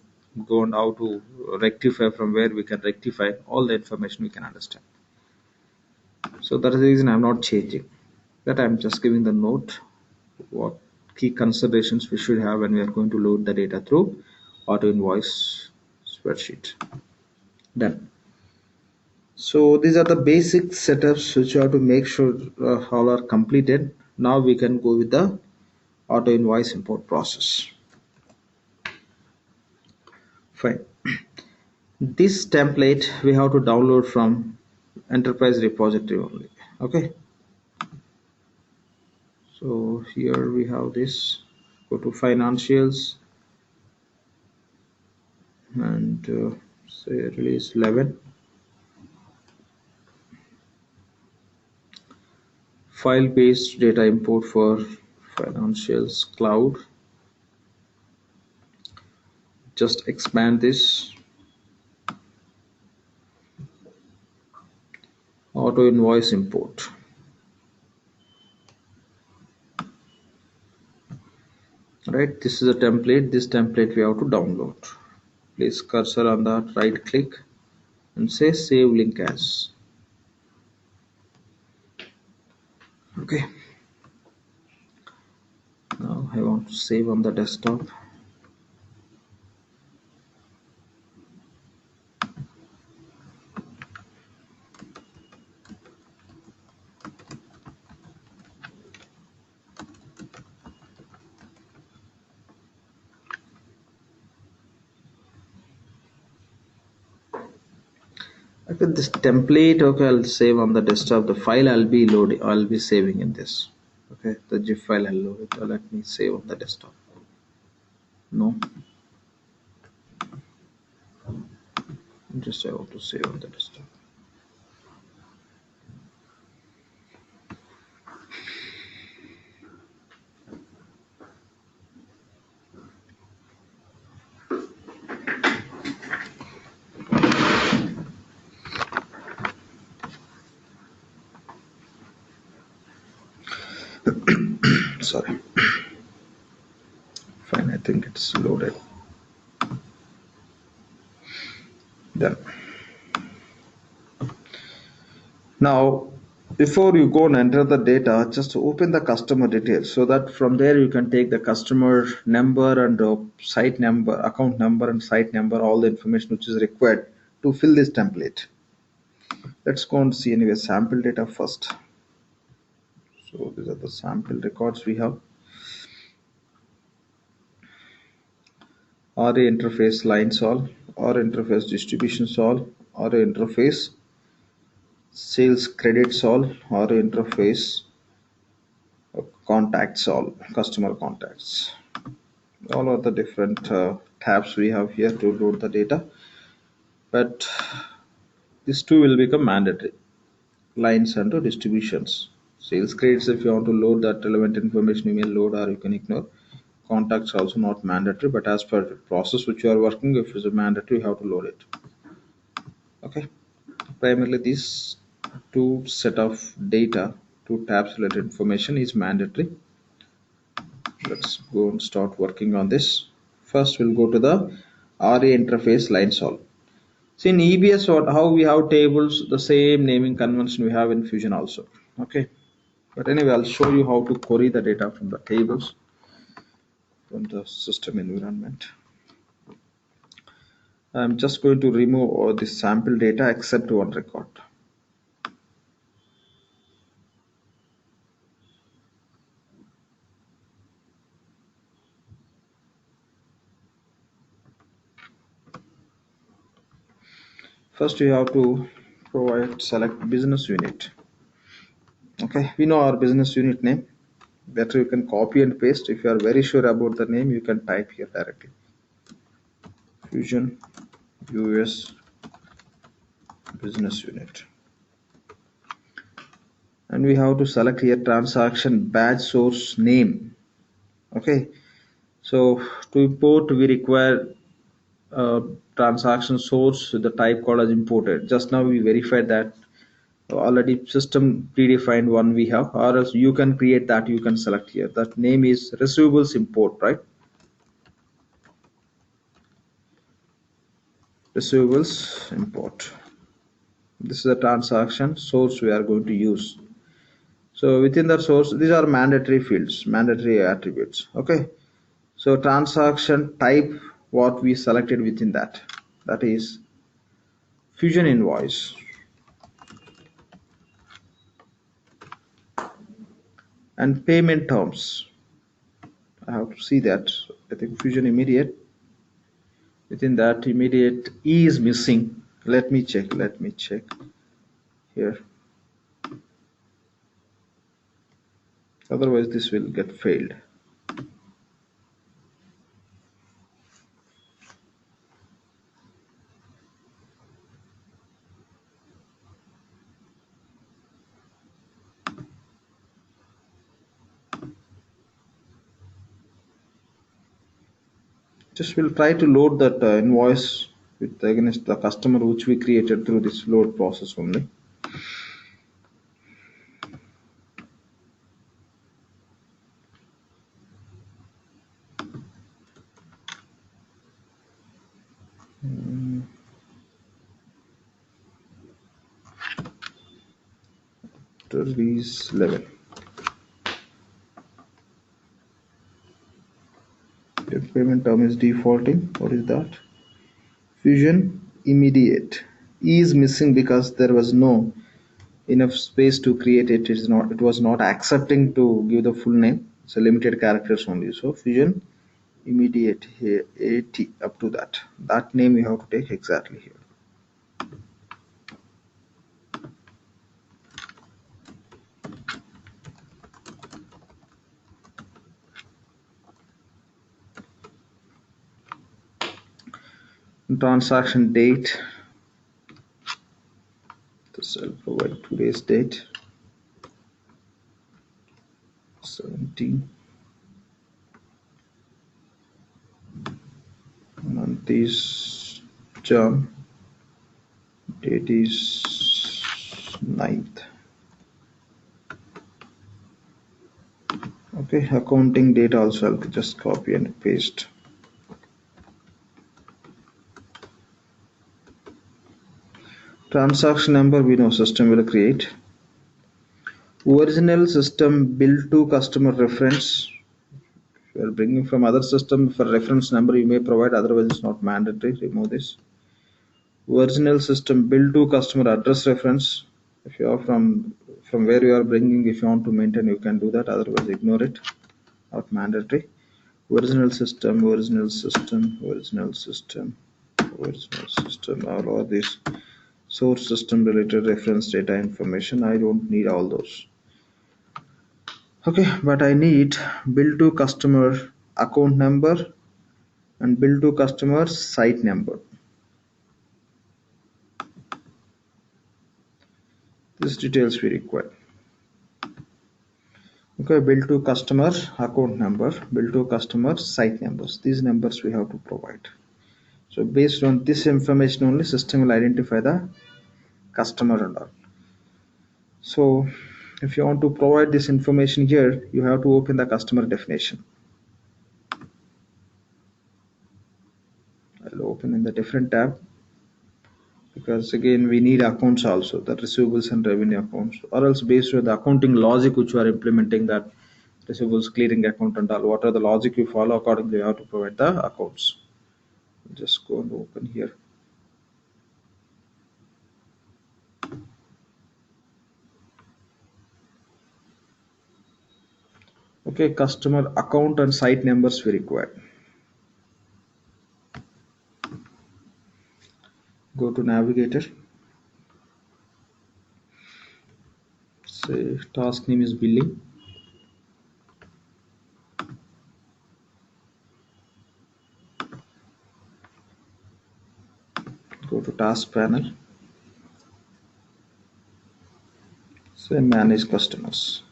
go and how to rectify, from where we can rectify, all the information we can understand. So that is the reason I'm not changing that. I'm just giving the note what key considerations we should have when we are going to load the data through auto invoice spreadsheet. Done. So these are the basic setups which you have to make sure all are completed. Now we can go with the auto invoice import process. Fine. This template we have to download from enterprise repository only. Okay, so here we have this. Go to financials and say release 11. File based data import for financials cloud. Just expand this. Auto invoice import. Right, this is a template. This template we have to download. Place cursor on that, right click and say save link as. Okay, now I want to save on the desktop. Okay, this template, okay, I'll save on the desktop. The file I'll be saving in this. Okay, the zip file I'll load it. Let me save on the desktop. No, just I want to save on the desktop. Sorry. Fine, I think it's loaded. Done. Now, before you go and enter the data, just open the customer details so that from there you can take the customer number and site number, account number and site number, all the information which is required to fill this template. Let's go and see anyway sample data first. So these are the sample records we have. RA interface line solve, RA interface distribution solve, RA interface sales credit solve, RA interface contacts all customer contacts. All are the different tabs we have here to load the data, but these two will become mandatory. Lines and distributions. Sales credits, if you want to load that relevant information, you may load or you can ignore. Contacts also not mandatory, but as per the process which you are working, if it's a mandatory, you have to load it. Okay, primarily these two set of data, two tabs related information is mandatory. Let's go and start working on this. First, we'll go to the RA interface line solve. See in EBS, how we have tables, the same naming convention we have in Fusion also. Okay, but anyway, I'll show you how to query the data from the tables from the system environment. I'm just going to remove all the sample data except one record. First, you have to select business unit. Okay, we know our business unit name. Better you can copy and paste. If you are very sure about the name, you can type here directly. Fusion US business unit. And we have to select here transaction batch source name. Okay, so to import we require transaction source with the type called as imported. Just now we verified that already system predefined one we have, or else you can create that. You can select here that name is receivables import, right? Receivables import. This is the transaction source we are going to use. So within that source, these are mandatory fields, mandatory attributes. Okay, so transaction type, what we selected within that is Fusion invoice. And payment terms, I have to see that. I think Fusion immediate, within that immediate E is missing. Let me check here, otherwise this will get failed. Just we'll try to load that invoice with against the customer which we created through this load process only. service level. The payment term is defaulting. What is that? Fusion immediate. E is missing because there was no enough space to create it. It was not accepting to give the full name. It's a limited characters only. So Fusion immediate here, AT, up to that name you have to take exactly here. Transaction date, this I'll provide today's date, 17. Month is Jan, date is 9th. Okay, accounting date also I'll just copy and paste. Transaction number we know system will create. Original system bill to customer reference. If you are bringing from other system for reference number you may provide, otherwise it's not mandatory. Remove this. Original system bill to customer address reference. If you are from where you are bringing, if you want to maintain you can do that, otherwise ignore it, not mandatory. Original system, all of these source system related reference data information. I don't need all those. Okay, but I need bill to customer account number and bill to customer site number. These details we require. Okay, bill to customer account number, bill to customer site numbers. These numbers we have to provide. So based on this information only, system will identify the customer and all. So if you want to provide this information here, you have to open the customer definition. I'll open in the different tab, because again we need accounts also, the receivables and revenue accounts, or else based on the accounting logic which you are implementing, that receivables clearing account and all, what are the logic you follow, accordingly you have to provide the accounts. Just go and open here. Okay, customer account and site numbers we require. Go to navigator, say task name is billing, go to task panel, say manage customers.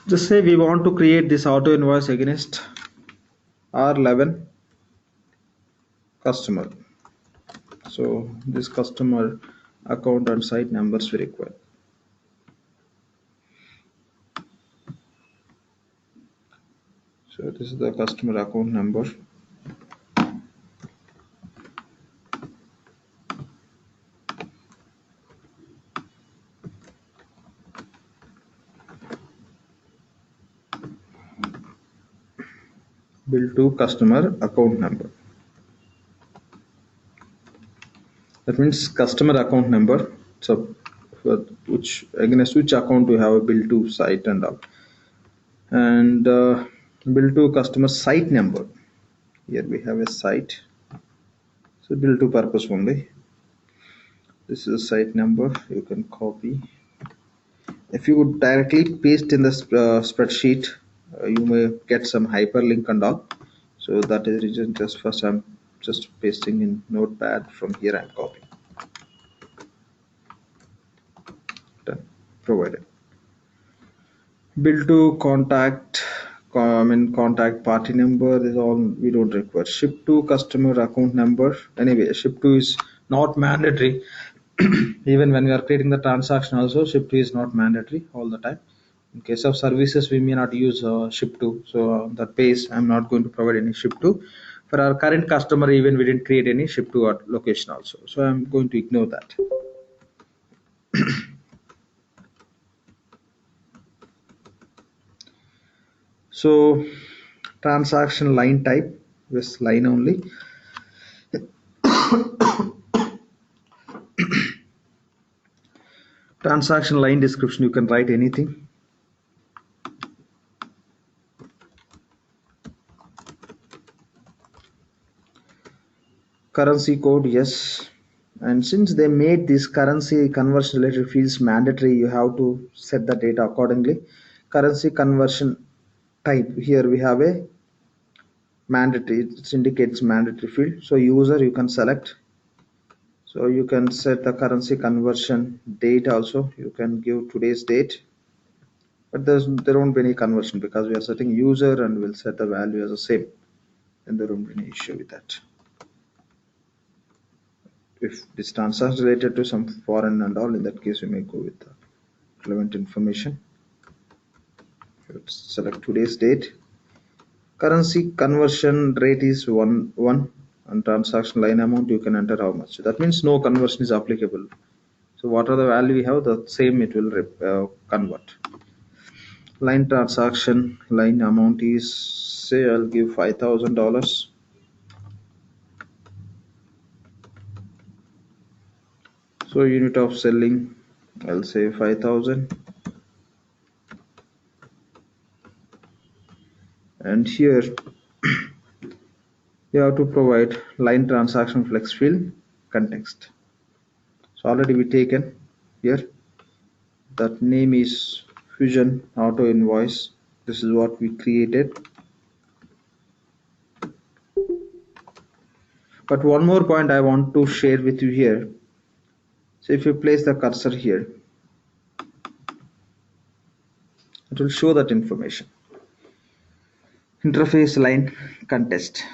Just say we want to create this auto invoice against R11 customer. So this customer account and site numbers we require. So this is the customer account number. Bill to customer account number. That means customer account number. So against which account we have a bill to site and all. And bill to customer site number. Here we have a site. So bill to purpose only. This is a site number. You can copy. If you would directly paste in the spreadsheet, you may get some hyperlink and all. So that is the reason just first I'm just pasting in notepad from here and copy. Done. Provided. Bill to contact, contact party number, this all we don't require. Ship to customer account number. Anyway, ship to is not mandatory. Even when we are creating the transaction also, ship to is not mandatory all the time. In case of services we may not use ship to, so on that base I'm not going to provide any ship to. For our current customer, even we didn't create any ship to our location also. So I'm going to ignore that. So transaction line type, this line only. Transaction line description, you can write anything. Currency code, yes. And since they made this currency conversion related fields mandatory, you have to set the data accordingly. Currency conversion type, here we have a mandatory, it indicates mandatory field. So user you can select. So you can set the currency conversion date also. You can give today's date, but there won't be any conversion because we are setting user and we'll set the value as the same, and there won't be any issue with that. If this transaction is related to some foreign and all, in that case we may go with the relevant information. Let's select today's date. Currency conversion rate is 1 and transaction line amount you can enter how much. That means no conversion is applicable. So whatever the value we have, the same it will convert. Line transaction line amount is, say I'll give $5,000. So unit of selling, I'll say 5,000. And here you have to provide line transaction flex field context. So already we taken here, that name is Fusion Auto Invoice. This is what we created. But one more point I want to share with you here. So if you place the cursor here, it will show that information. Interface line context.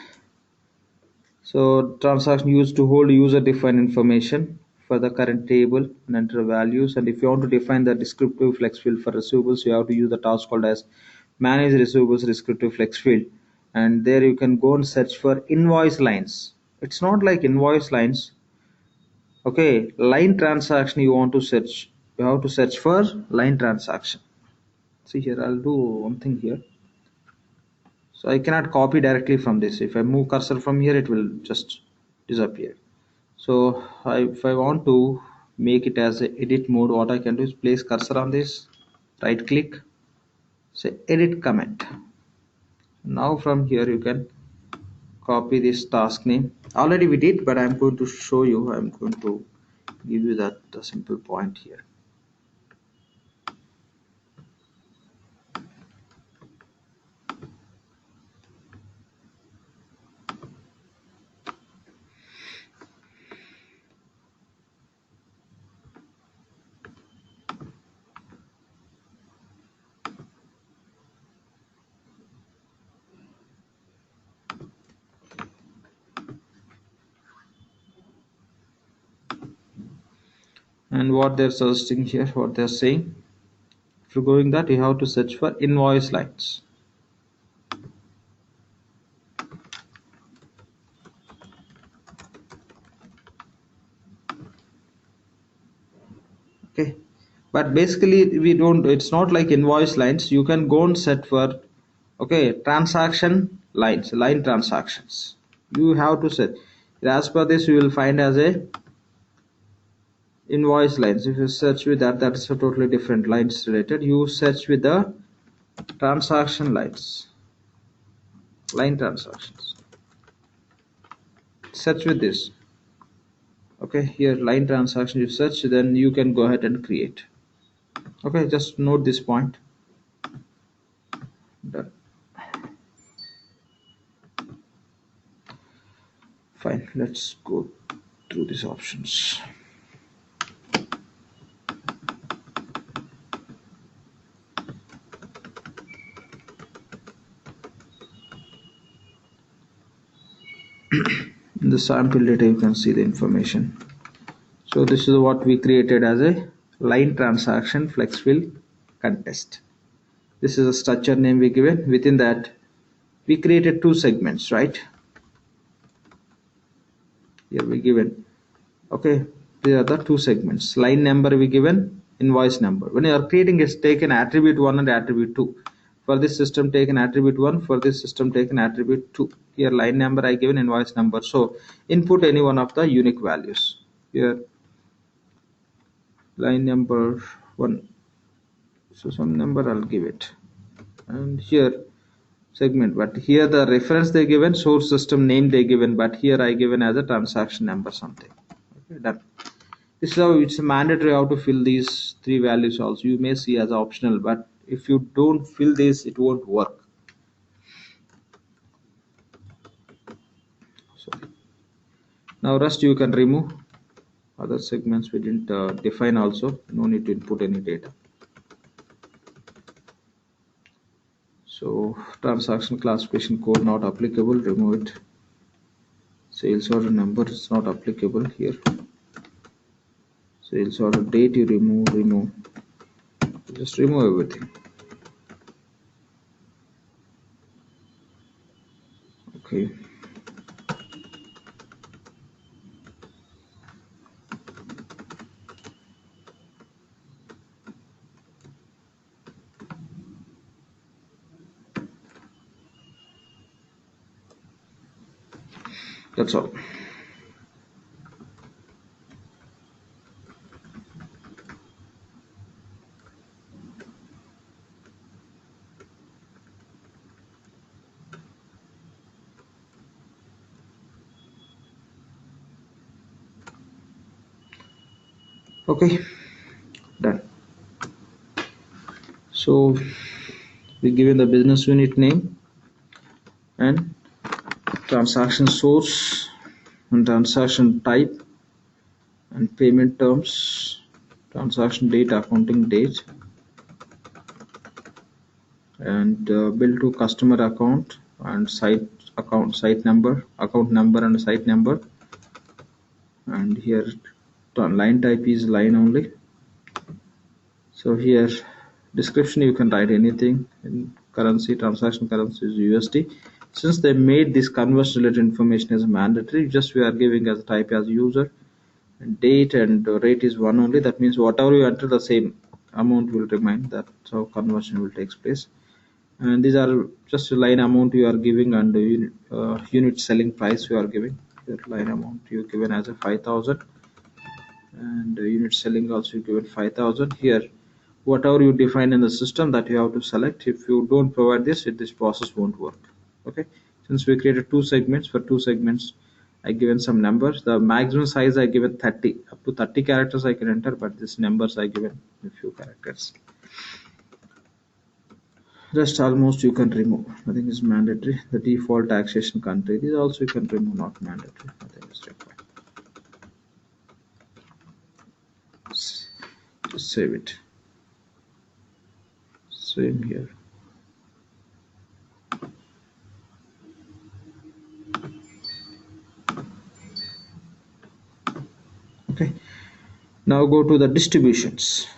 So transaction used to hold user defined information for the current table and enter values. And if you want to define the descriptive flex field for receivables, you have to use the task called as manage receivables descriptive flex field. And there you can go and search for invoice lines. It's not like invoice lines. Okay, line transaction you want to search. You have to search for line transaction. See here, I'll do one thing here. So I cannot copy directly from this. If I move cursor from here, it will just disappear. So if I want to make it as a edit mode, what I can do is place cursor on this, right click, say edit comment. Now from here you can copy this task name. Already we did, but I'm going to show you. I'm going to give you that simple point here. And what they're suggesting here, what they're saying, if you're going that, you have to search for invoice lines. Okay, but basically we don't, it's not like invoice lines. You can go and set for, okay, transaction lines, line transactions. You have to set. As per this, you will find as a invoice lines. If you search with that, that is a totally different lines related. You search with the transaction lines, line transactions. Search with this. Okay, here line transaction you search, then you can go ahead and create. Okay, just note this point. Done. Fine, let's go through these options. In the sample data you can see the information. So this is what we created as a line transaction flex field contest. This is a structure name we given. Within that we created two segments, right? Here we given, okay, these are the two segments. Line number we given, invoice number. When you are creating, is take an attribute 1 and attribute 2. For this system take an attribute 1, for this system take an attribute 2. Here line number I given, invoice number. So input any one of the unique values. Here line number 1, so some number I'll give it, and here segment, but here the reference they given, source system name they given, but here I given as a transaction number something. Okay, done. This is how it's mandatory how to fill these three values also. You may see as optional, but if you don't fill this, it won't work. So now rest you can remove. Other segments we didn't define also. No need to input any data. So transaction classification code not applicable, remove it. Sales order number is not applicable here. Sales order date you remove. Just remove everything. Okay. That's all. Okay, done. So we given the business unit name and transaction source and transaction type and payment terms, transaction date, accounting date, and bill to customer account and site account, site number, account number and site number, and here line type is line only. So here description you can write anything. In currency, transaction currency is USD. Since they made this conversion related information as mandatory, just we are giving as type as user, and date and rate is one only. That means whatever you enter, the same amount will remain. That's how conversion will take place. And these are just a line amount you are giving, and unit selling price you are giving. Your line amount you given as a 5,000, and unit selling also given 5,000. Here whatever you define in the system that you have to select. If you don't provide this, this process won't work. Okay, since we created two segments, for two segments I given some numbers. The maximum size I given 30, up to 30 characters I can enter, but this numbers I given a few characters. Rest almost you can remove. Nothing is mandatory. The default taxation country, these also you can remove, not mandatory. Nothing is required. Just save it. Same here. Okay, now go to the distributions.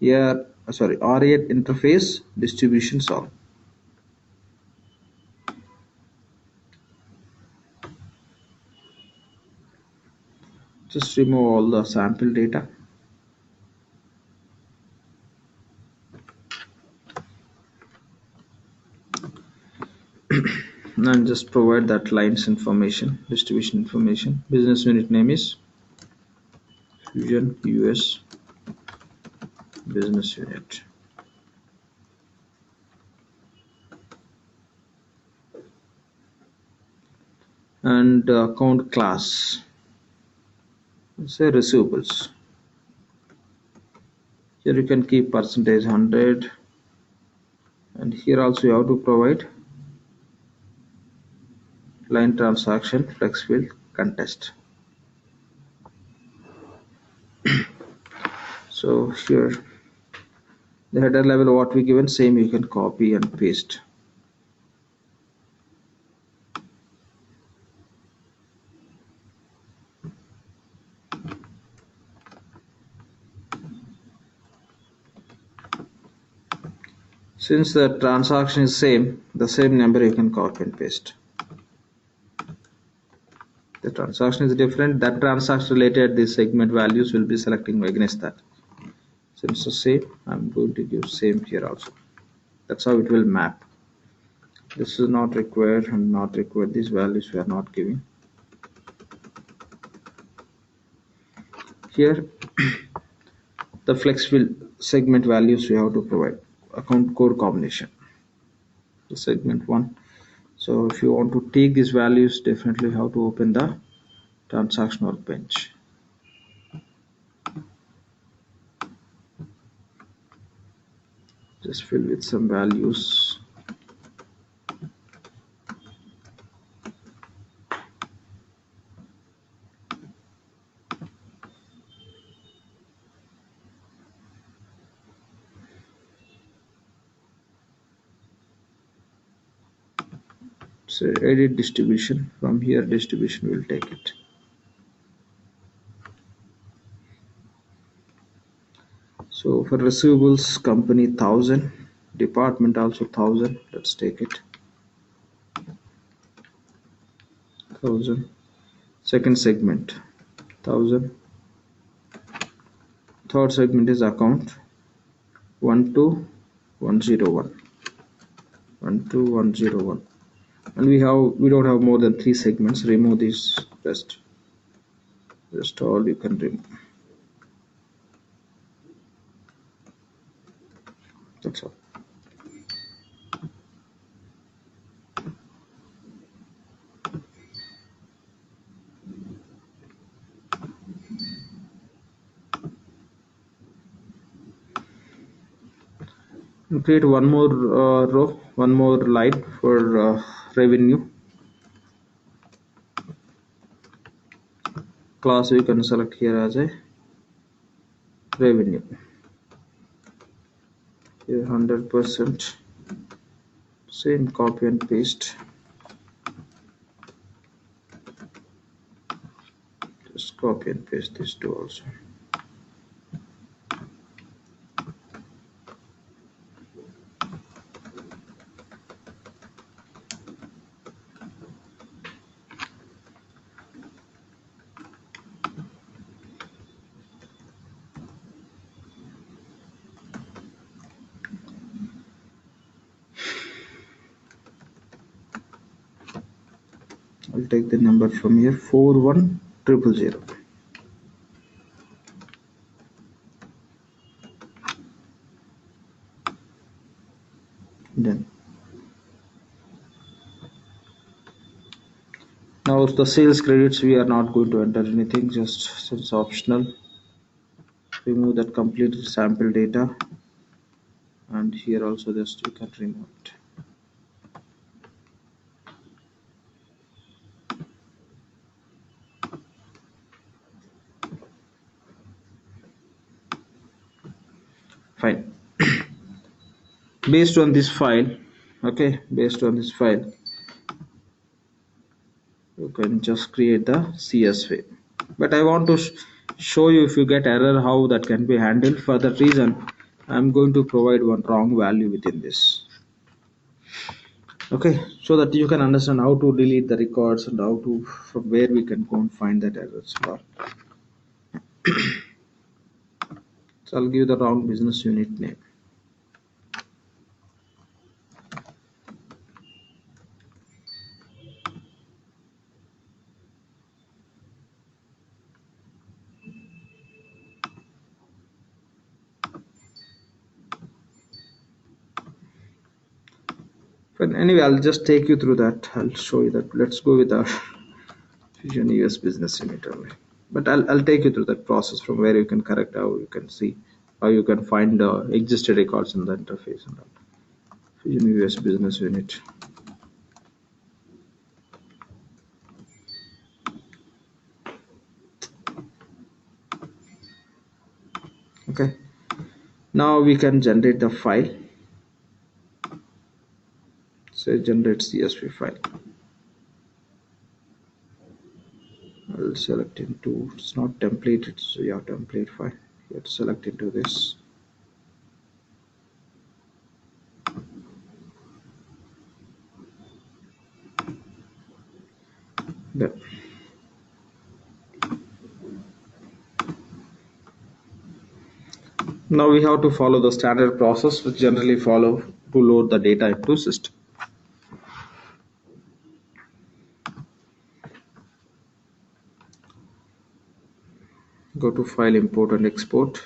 Here R8 interface distributions all. Just remove all the sample data. And just provide that lines information, distribution information. Business unit name is Fusion US business unit. And account class, say receivables. Here you can keep percentage 100, and here also you have to provide line transaction flex field contest. So here the header level what we given, same you can copy and paste. Since the transaction is same, the same number you can copy and paste. That's transaction is different, that transaction related this segment values will be selecting against that. Since the same, I'm going to give same here also. That's how it will map. This is not required and not required. These values we are not giving. Here, the flexible segment values we have to provide. Account code combination. The segment 1. So if you want to take these values, definitely have to open the transaction workbench. Just fill with some values. So edit distribution. From here, distribution will take it. So for receivables, company 1000, department also 1000. Let's take it. 1000. Second segment 1000. Third segment is account 12101. 12101. And we don't have more than 3 segments. Remove this rest all you can remove. That's all. We'll create one more row, one more line for revenue. Class we can select here as a revenue. Here 100%. Same, copy and paste. Just copy and paste these two also. I'll take the number from here, 41000. Done. Now the sales credits, we are not going to enter anything, just it's optional. Remove that complete sample data, and here also just you can remove it. Fine. Based on this file, okay, based on this file, you can just create the CSV. But I want to show you, if you get error, how that can be handled. For that reason, I'm going to provide one wrong value within this. Okay, so that you can understand how to delete the records and how to, from where we can go and find that errors. So I'll give the wrong business unit name. But anyway, I'll just take you through that. I'll show you that. Let's go with our Fusion US business unit only. But I'll take you through that process, from where you can correct, how you can see, how you can find existing records in the interface and all. Fusion US business unit. Okay. Now we can generate the file. Say generate CSV file. I'll select into, it's not template, it's your template file. You have to select into this. Then Now we have to follow the standard process which generally follow to load the data into system. Go to file, import and export.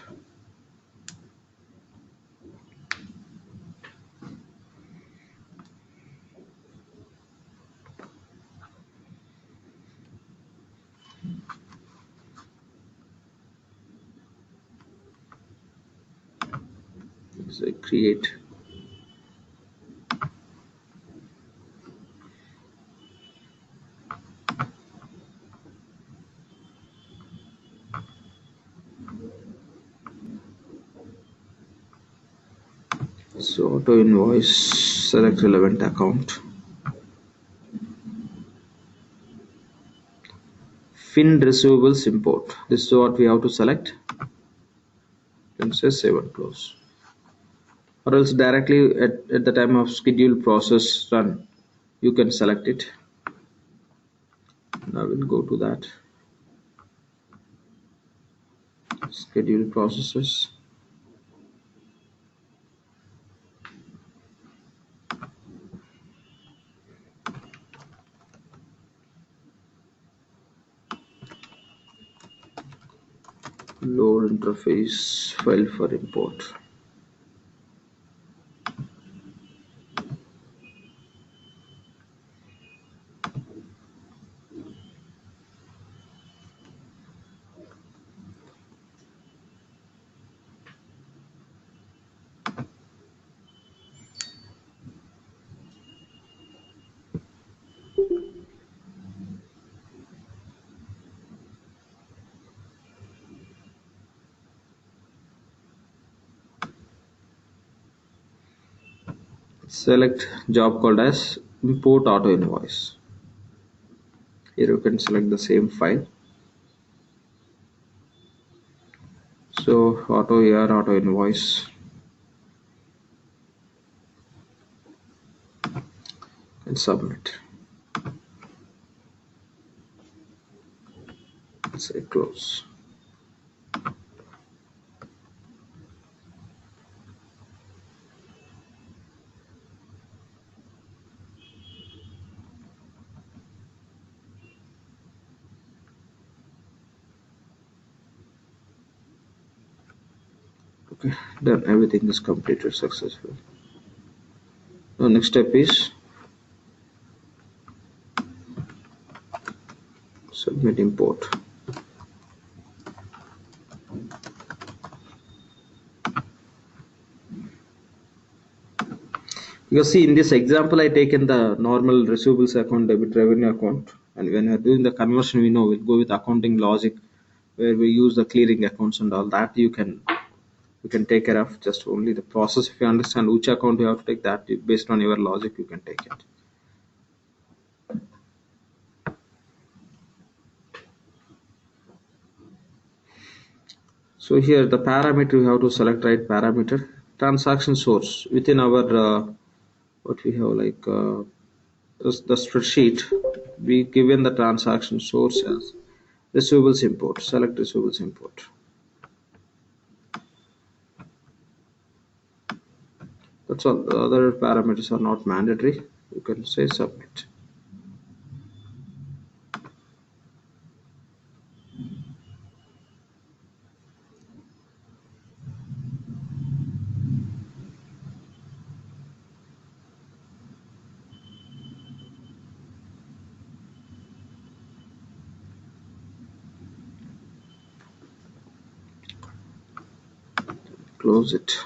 So create. So auto invoice, select relevant account. Fin receivables import. This is what we have to select. Then say save and close. Or else directly at the time of schedule process run, you can select it. Now we'll go to that. Schedule processes. Load interface file for import. Select job called as import auto invoice. Here you can select the same file. So auto here, auto invoice, and submit. Say close. Okay, done. Everything is completed successfully. Now next step is submit import. Because see, in this example I taken the normal receivables account, debit revenue account, and when we are doing the conversion, we know we'll go with accounting logic where we use the clearing accounts and all that. You can take care of just only the process. If you understand which account you have to take, that based on your logic you can take it. So here the parameter, you have to select right parameter. Transaction source within our what we have like the spreadsheet, we given the transaction source as receivables import. Select receivables import. That's all. The other parameters are not mandatory. You can say submit. Close it.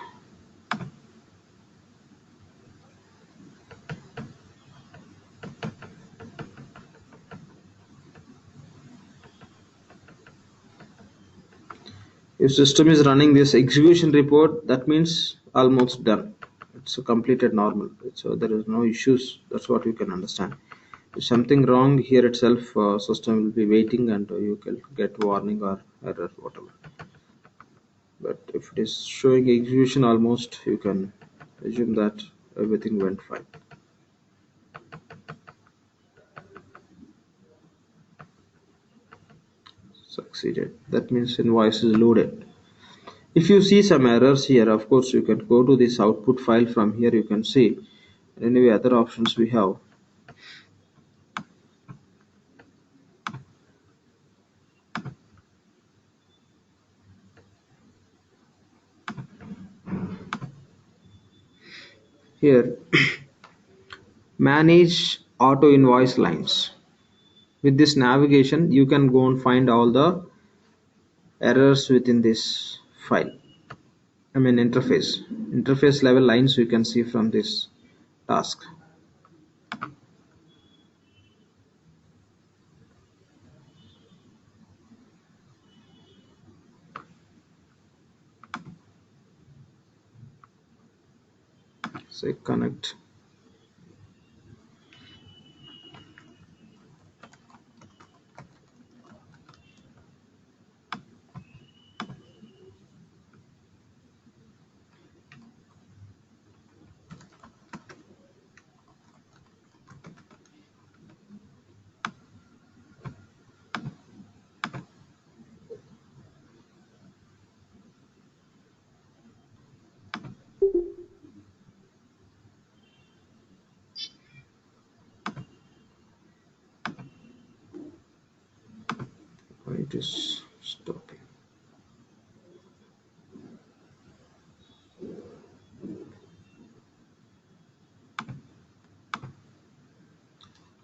If system is running this execution report, that means almost done. It's a completed normal. So there is no issues. That's what you can understand. If something wrong here itself, system will be waiting and you can get warning or error, whatever. But if it is showing execution almost, you can assume that everything went fine. Succeeded. That means invoice is loaded. If you see some errors here, of course you can go to this output file. From here you can see. Anyway, other options we have. Here, manage auto invoice lines. With this navigation, you can go and find all the errors within this file. I mean interface level lines you can see from this task. Say connect. Why it is stopping?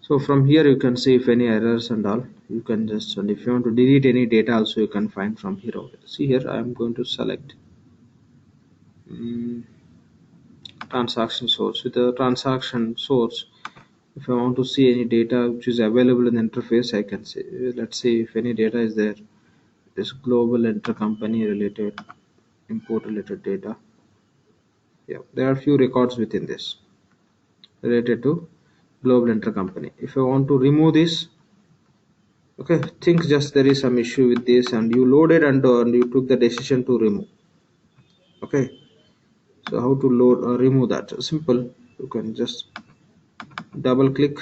So from here you can see if any errors and all. You can just, and if you want to delete any data also you can find from here. See here I am going to select transaction source. With the transaction source, if I want to see any data which is available in the interface, I can say, let's see if any data is there. This global intercompany related import related data. Yeah, there are few records within this related to global intercompany. If I want to remove this, okay, think just there is some issue with this and you loaded and you took the decision to remove. Okay, so how to load remove that? Simple. You can just double click,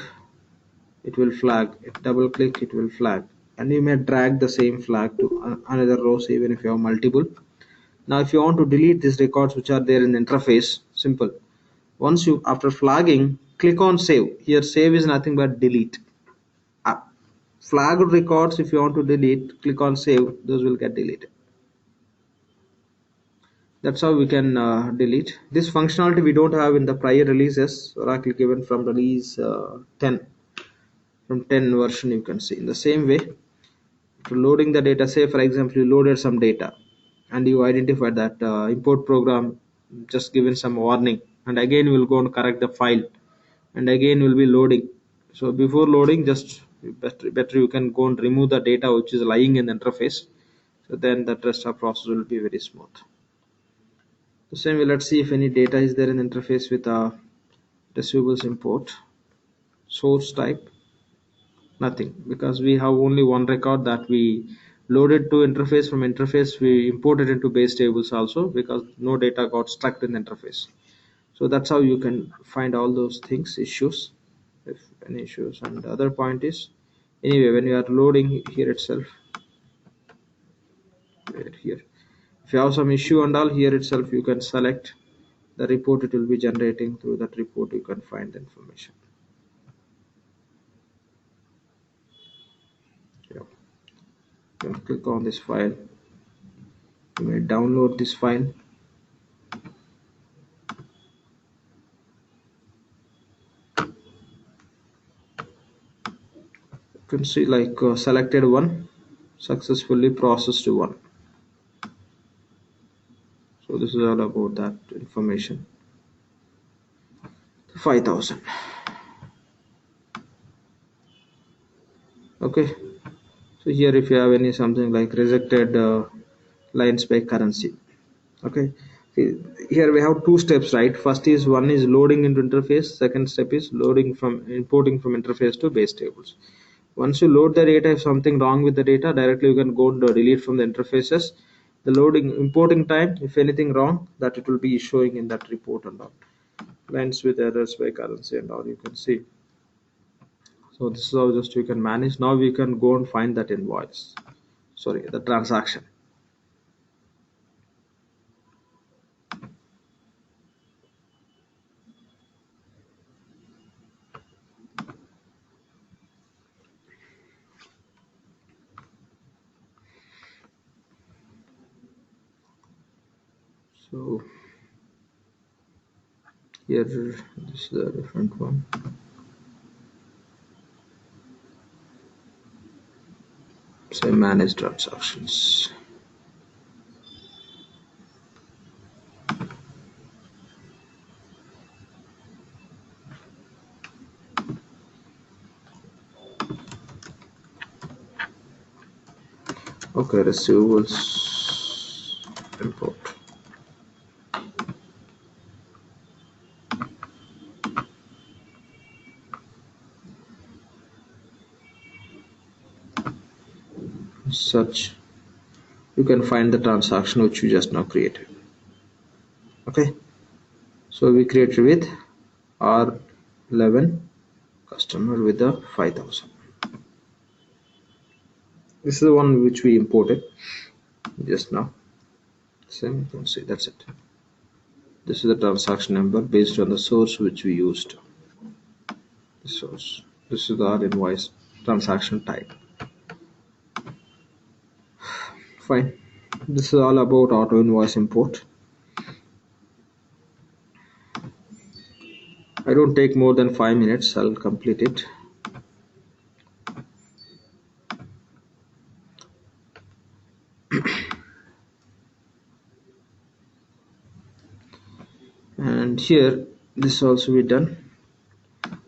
it will flag it, double click, it will flag, and you may drag the same flag to another rows even if you have multiple. Now if you want to delete these records which are there in the interface, simple. Once you, after flagging, click on save. Here save is nothing but delete. Flagged records, if you want to delete, click on save, those will get deleted. That's how we can delete. This functionality we don't have in the prior releases. Oracle given from release 10, from 10 version. You can see in the same way to loading the data. Say for example you loaded some data and you identified that import program just given some warning, and again we'll go and correct the file, and again we'll be loading. So before loading, just better you can go and remove the data which is lying in the interface, so then the rest of process will be very smooth. The same way, let's see if any data is there in the interface with a receivables import. Source type, nothing, because we have only one record that we loaded to interface. From interface we imported into base tables also, because no data got stuck in the interface. So that's how you can find all those things, issues, if any issues. And the other point is, anyway, when you are loading here itself, here if you have some issue and all, here itself you can select the report, it will be generating. Through that report you can find the information. Yeah. You can click on this file, you may download this file. You can see like selected one, successfully processed one. So this is all about that information. 5000. Okay, so here if you have any something like rejected lines by currency. Okay, see, here we have two steps, right? First is, one is loading into interface, second step is loading from importing from interface to base tables. Once you load the data, if something wrong with the data, directly you can go and delete from the interfaces. The loading importing time, if anything wrong, that it will be showing in that report and all. Lines with errors by currency and all, you can see. So this is how just you can manage. Now we can go and find that invoice, sorry, the transaction. So here this is a different one. Say manage transactions. Okay, receivables import. Such you can find the transaction which you just now created. Okay, so we created with R11 customer with the 5,000. This is the one which we imported just now. Same, you can see that's it. This is the transaction number based on the source which we used. The source. This is our invoice transaction type. Fine. This is all about auto invoice import. I don't take more than 5 minutes. I'll complete it. And here this also be done.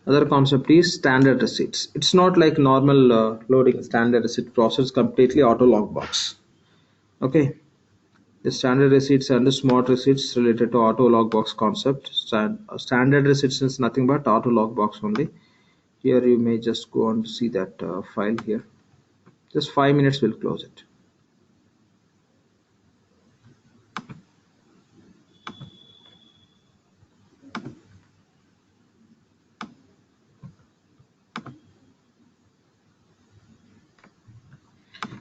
Other concept is standard receipts. It's not like normal loading standard receipt process, completely auto log box. Okay, the standard receipts and the smart receipts related to auto log box concept. Standard receipts is nothing but auto log box only. Here you may just go on to see that file here. Just 5 minutes will close it.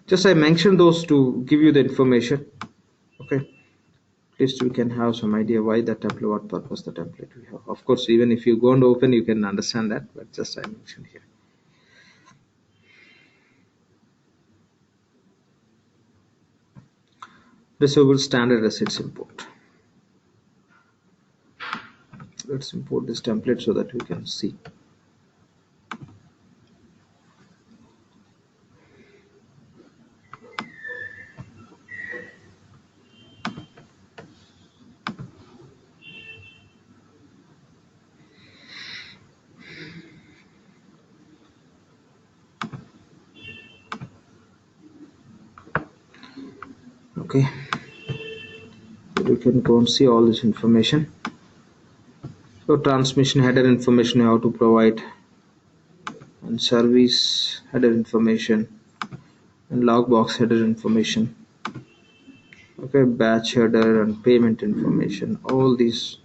Just I mentioned those to give you the information. Okay, at least we can have some idea why the template, what purpose the template we have. Of course, even if you go and open, you can understand that, but just I mentioned here. Receivable standard receipts import. Let's import this template so that we can see. Okay, so you can go and see all this information. So transmission header information you have to provide, and service header information, and logbox header information. Okay, batch header and payment information, all these.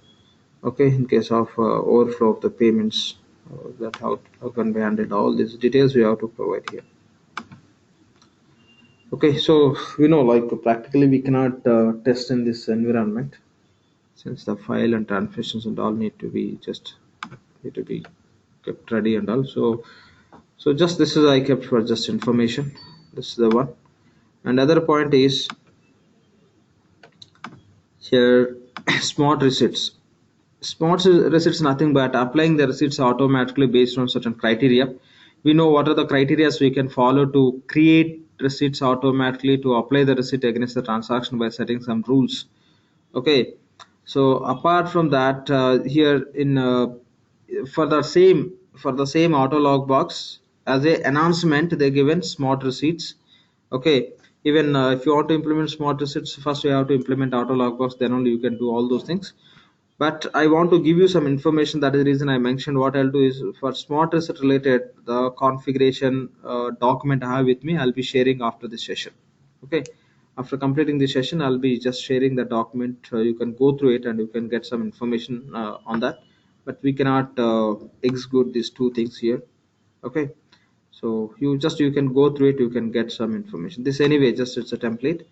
Okay, in case of overflow of the payments, that how can be handled, all these details we have to provide here. Okay, so we know like practically we cannot test in this environment, since the file and transmissions and all need to be kept ready and all. So just this is I kept for just information. This is the one. And other point is here smart receipts. Smart receipts nothing but applying the receipts automatically based on certain criteria. We know what are the criteria we can follow to create receipts automatically, to apply the receipt against the transaction by setting some rules. Okay, so apart from that, here in for the same auto log box, as a announcement they given smart receipts. Okay, even if you want to implement smart receipts, first you have to implement auto log box, then only you can do all those things. But I want to give you some information. That is the reason I mentioned. What I'll do is for smart reset related, the configuration document I have with me, I'll be sharing after this session. Okay, after completing the session, I'll be just sharing the document. You can go through it and you can get some information on that. But we cannot execute these two things here. Okay, so you can go through it, you can get some information. This anyway, just it's a template.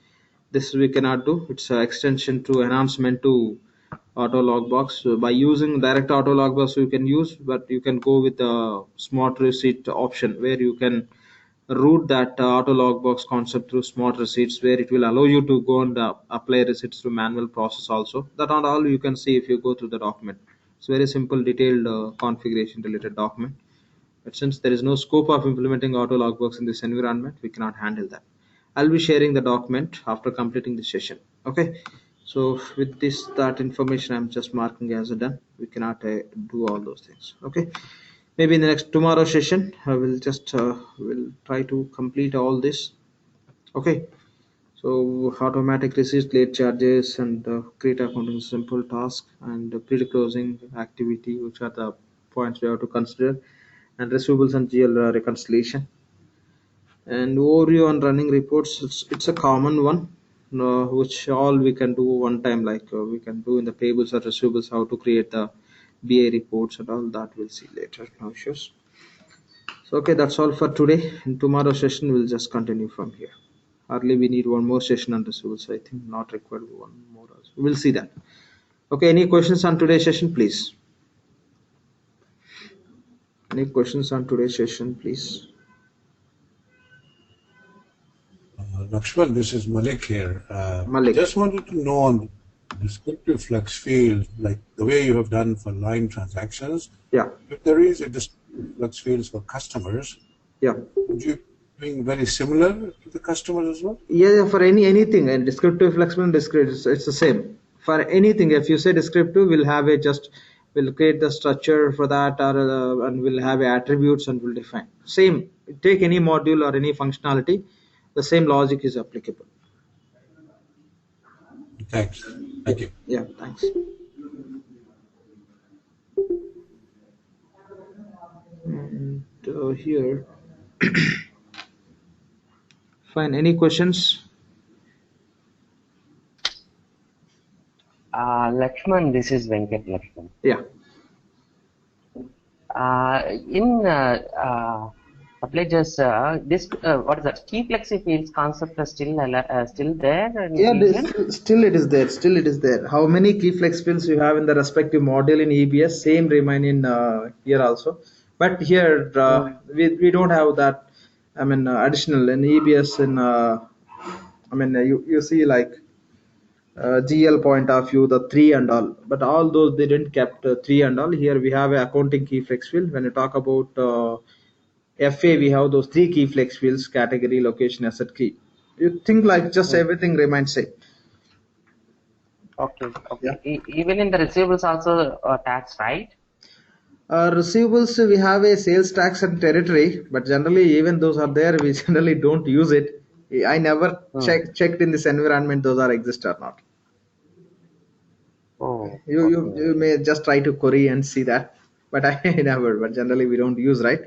This we cannot do. It's an extension to enhancement to auto logbox. So by using direct auto logbox you can use, but you can go with the smart receipt option where you can route that auto logbox concept through smart receipts, where it will allow you to go and apply receipts through manual process also. That and all you can see if you go through the document. It's very simple, detailed configuration related document. But since there is no scope of implementing auto logbox in this environment, we cannot handle that. I'll be sharing the document after completing the session. Okay. So with this, that information I'm just marking as a done. We cannot do all those things. Okay. Maybe in the next tomorrow session, I will just will try to complete all this. Okay. So automatic receipt, late charges, and create accounting simple task, and pre-closing activity, which are the points we have to consider, and receivables and GL reconciliation, and overview on running reports. It's a common one, which all we can do one time, like we can do in the payables or receivables, how to create the BA reports and all that. We'll see later. No issues. So okay, that's all for today. In tomorrow's session, we'll just continue from here. Hardly we need one more session on receivables. I think not required one more. Also. We'll see that. Okay, any questions on today's session, please? Any questions on today's session, please? Lakshman, this is Malik here. Malik. Just wanted to know on descriptive flex field, like the way you have done for line transactions. Yeah. If there is a descriptive flex fields for customers, Yeah. would you be doing very similar to the customers as well? Yeah, for anything, and descriptive, flexible, and descriptive, it's the same. For anything, if you say descriptive, we'll have a we'll create the structure for that, or and we'll have attributes and we'll define. Same. Take any module or any functionality, the same logic is applicable. Thanks. Thank you. Yeah, thanks. And here, fine. Any questions? Lakshman, this is Venkat Lakshman. Yeah. In Pledges, this what is that? Key flexi fields concept is still there. Yeah, still it is there. Still it is there. How many key flex fields you have in the respective module in EBS? Same remain in here also. But here we don't have that. I mean additional in EBS in. I mean you see like. GL point of view, the 3 and all, but all those they didn't kept 3 and all. Here we have a accounting key flex field. When you talk about FA, we have those 3 key flex fields: category, location, asset key. You think like just everything remains same. Okay. Yeah. Even in the receivables also tax, right? Receivables, we have a sales tax and territory, but generally even those are there, we generally don't use it. I never checked in this environment those are exist or not. Oh. You may just try to query and see that, but I never. But generally we don't use, right?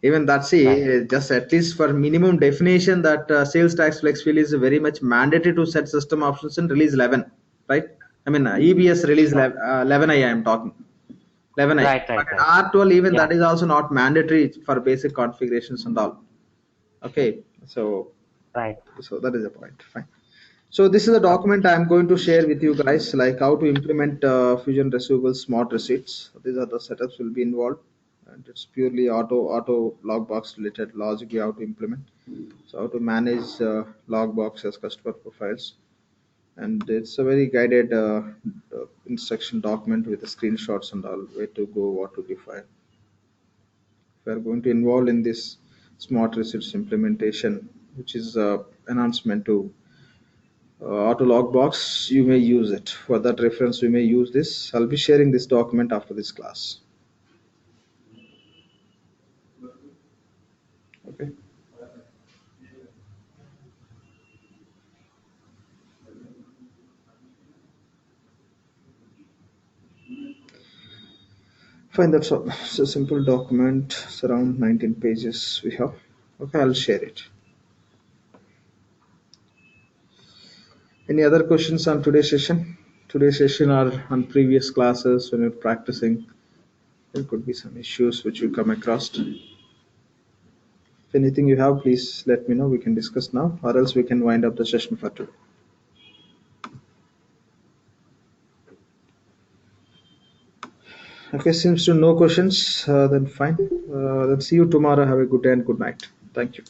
Even that, see, just at least for minimum definition, that sales tax flex field is very much mandatory to set system options in release 11, right? I mean EBS release 11I I am talking. 11I. Right. R12 even that is also not mandatory for basic configurations and all. Okay, so. Right. So that is the point. Fine. So this is a document I am going to share with you guys, like how to implement Fusion Receivables Smart Receipts. These are the setups will be involved, and it's purely auto logbox related logic we have to implement. So how to manage logbox as customer profiles, and it's a very guided instruction document with the screenshots and all, where to go, what to define. If we are going to involve in this Smart Receipts implementation, which is enhancement to auto logbox, you may use it. For that reference, we may use this. I'll be sharing this document after this class. Okay. Fine, that's all. It's a simple document. It's around 19 pages we have. Okay, I'll share it. Any other questions on today's session? Today's session or on previous classes when you're practicing? There could be some issues which you come across. If anything you have, please let me know. We can discuss now, or else we can wind up the session for today. Okay, seems to no questions. Then fine. Then see you tomorrow. Have a good day and good night. Thank you.